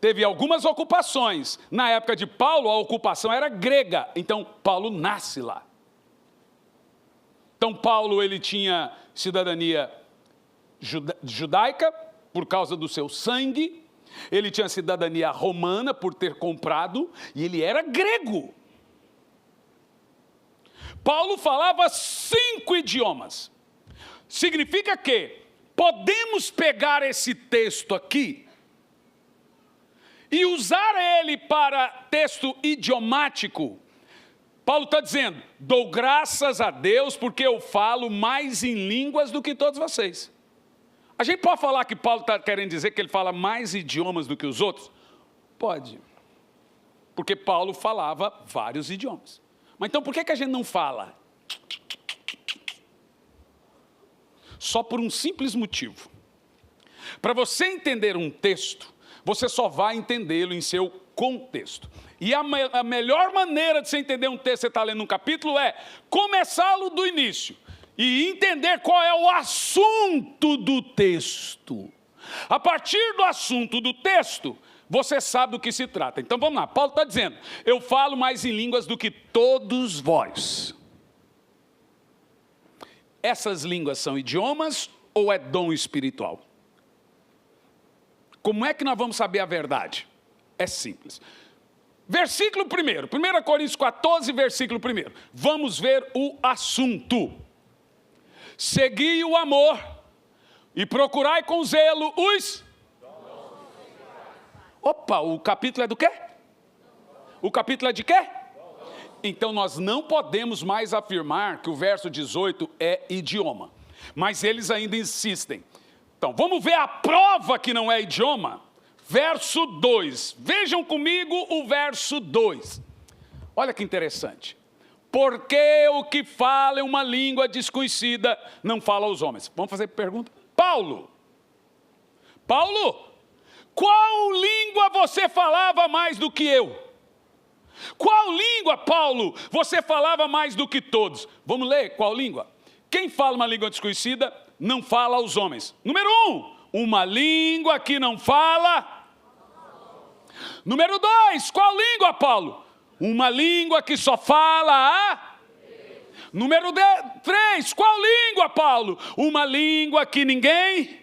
Teve algumas ocupações. Na época de Paulo, a ocupação era grega. Então, Paulo nasce lá. Então, Paulo, ele tinha cidadania judaica, por causa do seu sangue. Ele tinha cidadania romana, por ter comprado. E ele era grego. Paulo falava 5 idiomas. Significa que podemos pegar esse texto aqui e usar ele para texto idiomático. Paulo está dizendo, dou graças a Deus porque eu falo mais em línguas do que todos vocês. A gente pode falar que Paulo está querendo dizer que ele fala mais idiomas do que os outros? Pode. Porque Paulo falava vários idiomas. Mas então por que a gente não fala? Só por um simples motivo. Para você entender um texto, você só vai entendê-lo em seu contexto. E a melhor maneira de você entender um texto que você está lendo um capítulo é começá-lo do início e entender qual é o assunto do texto. A partir do assunto do texto, você sabe do que se trata. Então vamos lá, Paulo está dizendo, eu falo mais em línguas do que todos vós. Essas línguas são idiomas ou é dom espiritual? Como é que nós vamos saber a verdade? É simples. Versículo 1, 1 Coríntios 14, versículo 1. Vamos ver o assunto. Segui o amor e procurai com zelo os... Opa, o capítulo é do quê? O capítulo é de quê? Então nós não podemos mais afirmar que o verso 18 é idioma. Mas eles ainda insistem. Então, vamos ver a prova que não é idioma? Verso 2. Vejam comigo o verso 2. Olha que interessante. Porque o que fala em uma língua desconhecida não fala aos homens. Vamos fazer pergunta? Paulo, qual língua você falava mais do que eu? Qual língua, Paulo, você falava mais do que todos? Vamos ler qual língua? Quem fala uma língua desconhecida não fala aos homens. Número 1, uma língua que não fala. Número 2, qual língua, Paulo? Uma língua que só fala a... Número 3, qual língua, Paulo? Uma língua que ninguém...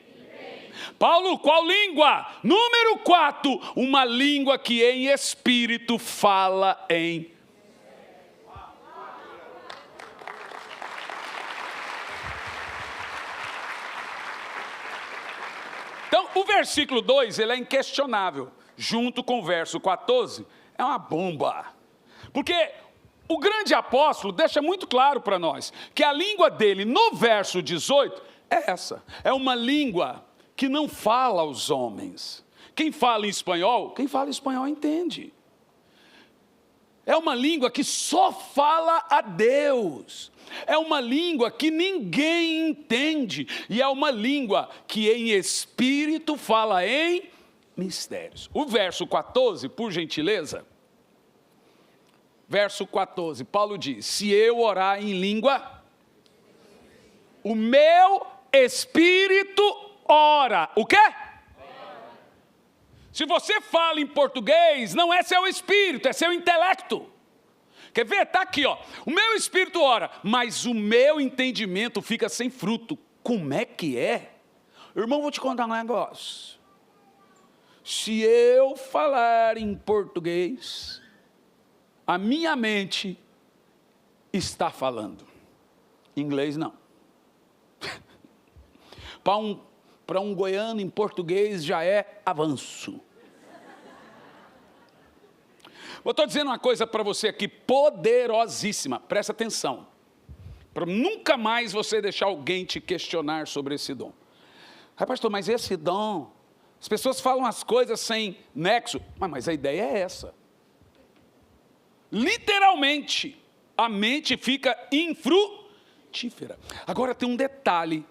Paulo, qual língua? Número 4, uma língua que em espírito fala em... Então, o versículo 2, ele é inquestionável. Junto com o verso 14, é uma bomba. Porque o grande apóstolo deixa muito claro para nós que a língua dele, no verso 18, é essa. É uma língua que não fala aos homens. Quem fala em espanhol entende. É uma língua que só fala a Deus. É uma língua que ninguém entende. E é uma língua que em espírito fala em mistérios. O verso 14, por gentileza. Verso 14, Paulo diz, se eu orar em língua, o meu espírito ora. O quê? Se você fala em português, não é seu espírito, é seu intelecto. Quer ver? Está aqui, ó. O meu espírito ora, mas o meu entendimento fica sem fruto. Como é que é? Irmão, vou te contar um negócio. Se eu falar em português, a minha mente está falando. Inglês não. Para um goiano em português já é avanço. Eu estou dizendo uma coisa para você aqui poderosíssima, presta atenção. Para nunca mais você deixar alguém te questionar sobre esse dom. Pastor, mas esse dom... As pessoas falam as coisas sem nexo, mas a ideia é essa. Literalmente, a mente fica infrutífera. Agora tem um detalhe,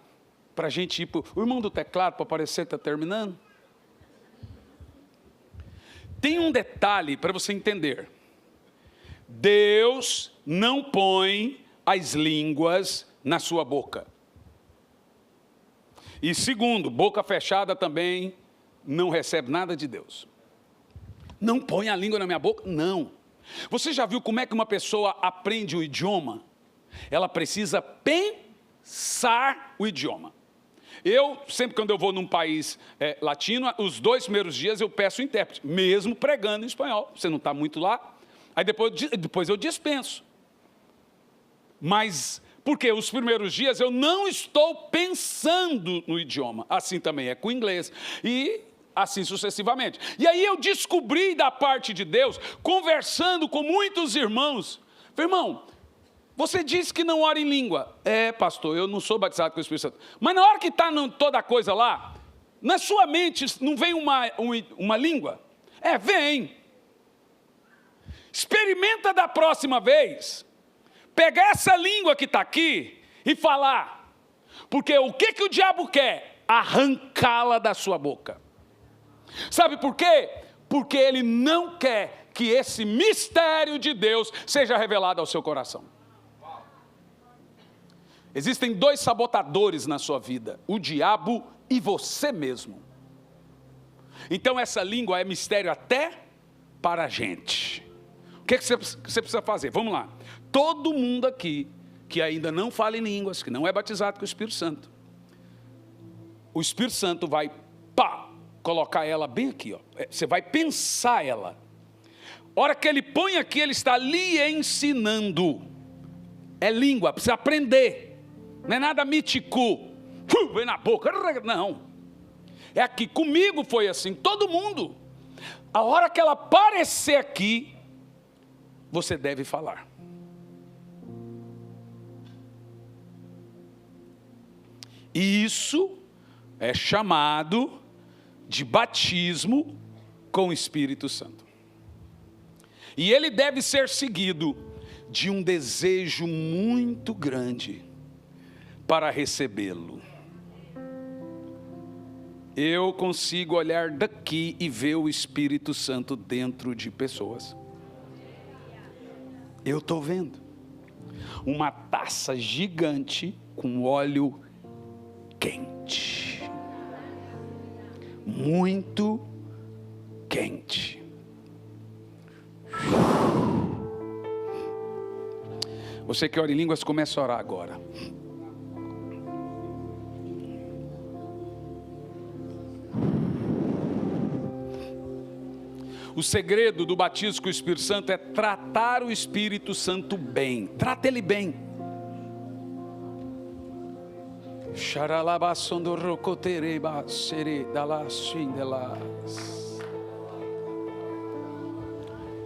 para a gente ir para o irmão do teclado, para parecer que está terminando. Tem um detalhe para você entender. Deus não põe as línguas na sua boca. E segundo, boca fechada também não recebe nada de Deus. Não põe a língua na minha boca? Não. Você já viu como é que uma pessoa aprende o idioma? Ela precisa pensar o idioma. Eu, sempre quando eu vou num país latino, os 2 primeiros dias eu peço intérprete, mesmo pregando em espanhol. Você não está muito lá, aí depois eu dispenso. Mas, porque os primeiros dias eu não estou pensando no idioma. Assim também é com o inglês. E assim sucessivamente. E aí eu descobri da parte de Deus, conversando com muitos irmãos. Irmão, você disse que não ora em língua. Pastor, eu não sou batizado com o Espírito Santo. Mas na hora que está toda a coisa lá, na sua mente não vem uma língua? Vem. Experimenta da próxima vez, pegar essa língua que está aqui e falar. Porque o que o diabo quer? Arrancá-la da sua boca. Sabe por quê? Porque ele não quer que esse mistério de Deus seja revelado ao seu coração. Existem 2 sabotadores na sua vida, o diabo e você mesmo. Então essa língua é mistério até para a gente. O que você precisa fazer? Vamos lá. Todo mundo aqui que ainda não fala em línguas, que não é batizado com o Espírito Santo, o Espírito Santo vai colocar ela bem aqui, ó. Você vai pensar ela. A hora que ele põe aqui, ele está lhe ensinando. É língua, precisa aprender. Não é nada mítico. Vem na boca. Não. É aqui. Comigo foi assim. Todo mundo. A hora que ela aparecer aqui, você deve falar. E isso é chamado de batismo com o Espírito Santo. E ele deve ser seguido de um desejo muito grande para recebê-lo. Eu consigo olhar daqui e ver o Espírito Santo dentro de pessoas. Eu estou vendo uma taça gigante com óleo quente. Muito quente. Você que ora em línguas, começa a orar agora. O segredo do batismo com o Espírito Santo é tratar o Espírito Santo bem. Trata ele bem.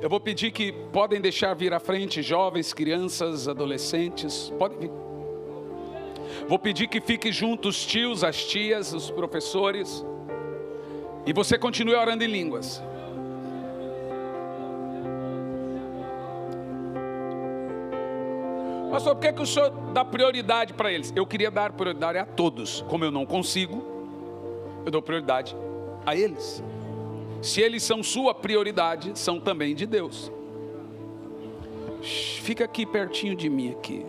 Eu vou pedir que podem deixar vir à frente jovens, crianças, adolescentes. Podem vir. Vou pedir que fiquem juntos os tios, as tias, os professores. E você continue orando em línguas. Pastor, por que o senhor dá prioridade para eles? Eu queria dar prioridade a todos. Como eu não consigo, eu dou prioridade a eles. Se eles são sua prioridade, são também de Deus. Fica aqui pertinho de mim aqui.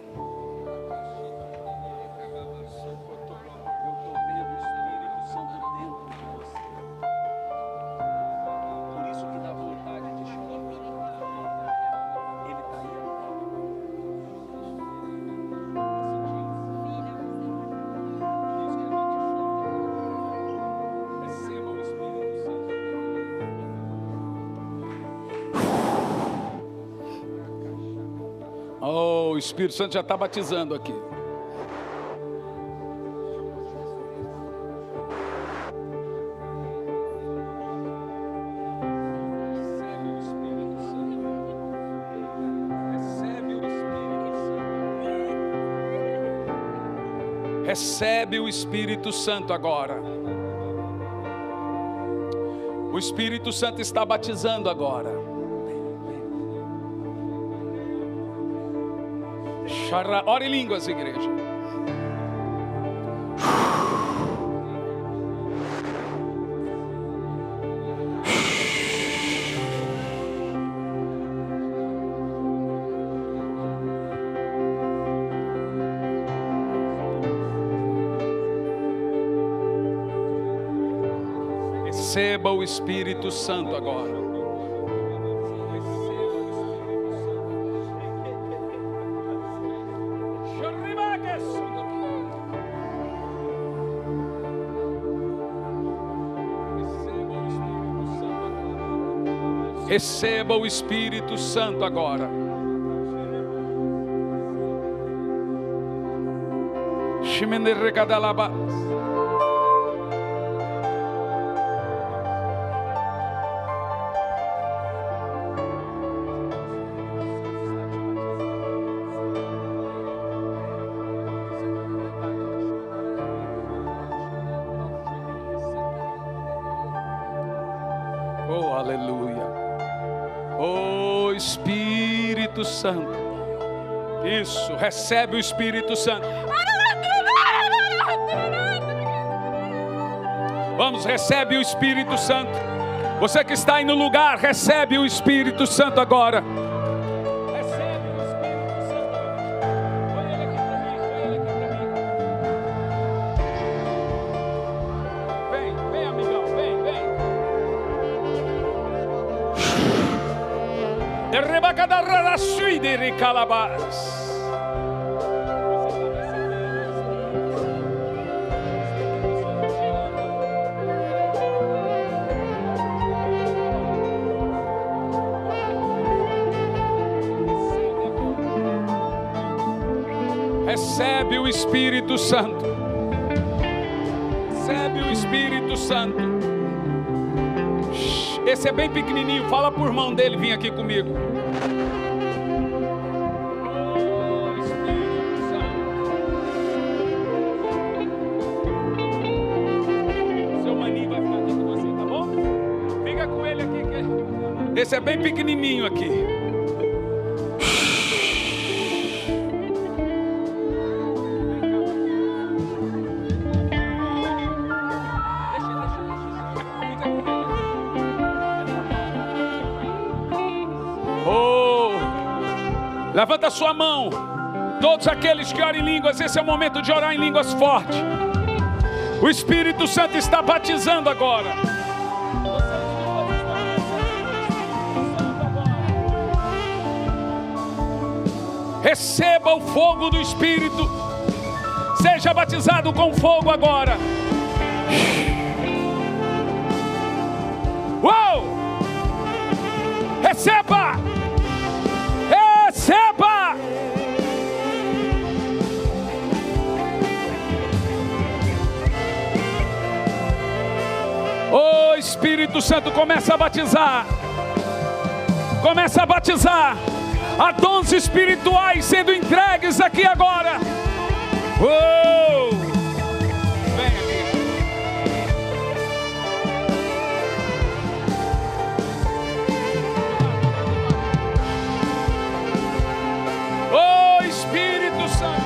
Oh, o Espírito Santo já está batizando aqui. Recebe o Espírito Santo agora. O Espírito Santo está batizando agora. Ora em línguas, igreja. Receba o Espírito Santo agora. Receba o Espírito Santo agora. Oh, aleluia. Oh, Espírito Santo. Isso, recebe o Espírito Santo. Vamos, recebe o Espírito Santo. Você que está aí no lugar, recebe o Espírito Santo agora. Recebe o Espírito Santo. Olha ele aqui para mim, olha ele aqui para mim. Vem, amigão, vem. Recebe o Espírito Santo. Recebe o Espírito Santo. Esse é bem pequenininho. Fala por mão dele vir aqui comigo. Oh, Espírito Santo. Seu maninho vai ficar aqui com você, tá bom? Fica com ele aqui. Esse é bem pequenininho aqui. Levanta a sua mão. Todos aqueles que oram em línguas, esse é o momento de orar em línguas forte. O Espírito Santo está batizando agora. Receba o fogo do Espírito. Seja batizado com fogo agora. Uou! Receba! Receba! O Espírito Santo começa a batizar. Começa a batizar. Há dons espirituais sendo entregues aqui agora. Vem aqui. Oh, Espírito Santo.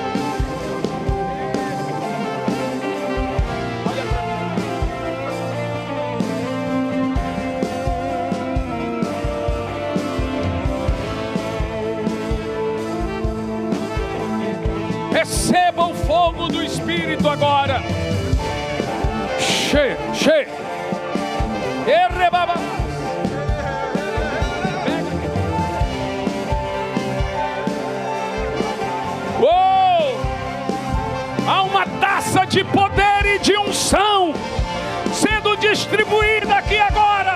Olha para mim. Receba o fogo do Espírito agora. Che. Errebaba. Há uma taça de poder e de unção sendo distribuída aqui agora.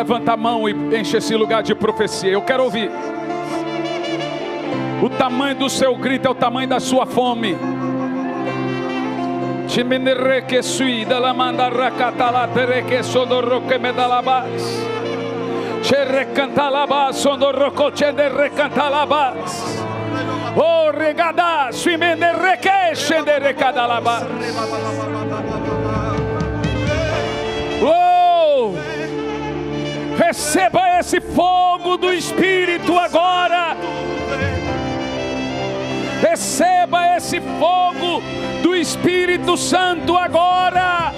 levanta a mão e enche esse lugar de profecia. Eu quero ouvir. O tamanho do seu grito é o tamanho da sua fome. Oh, regada, suimende requeixen de recadalabas. Oh, receba esse fogo do Espírito agora. Receba esse fogo do Espírito Santo agora.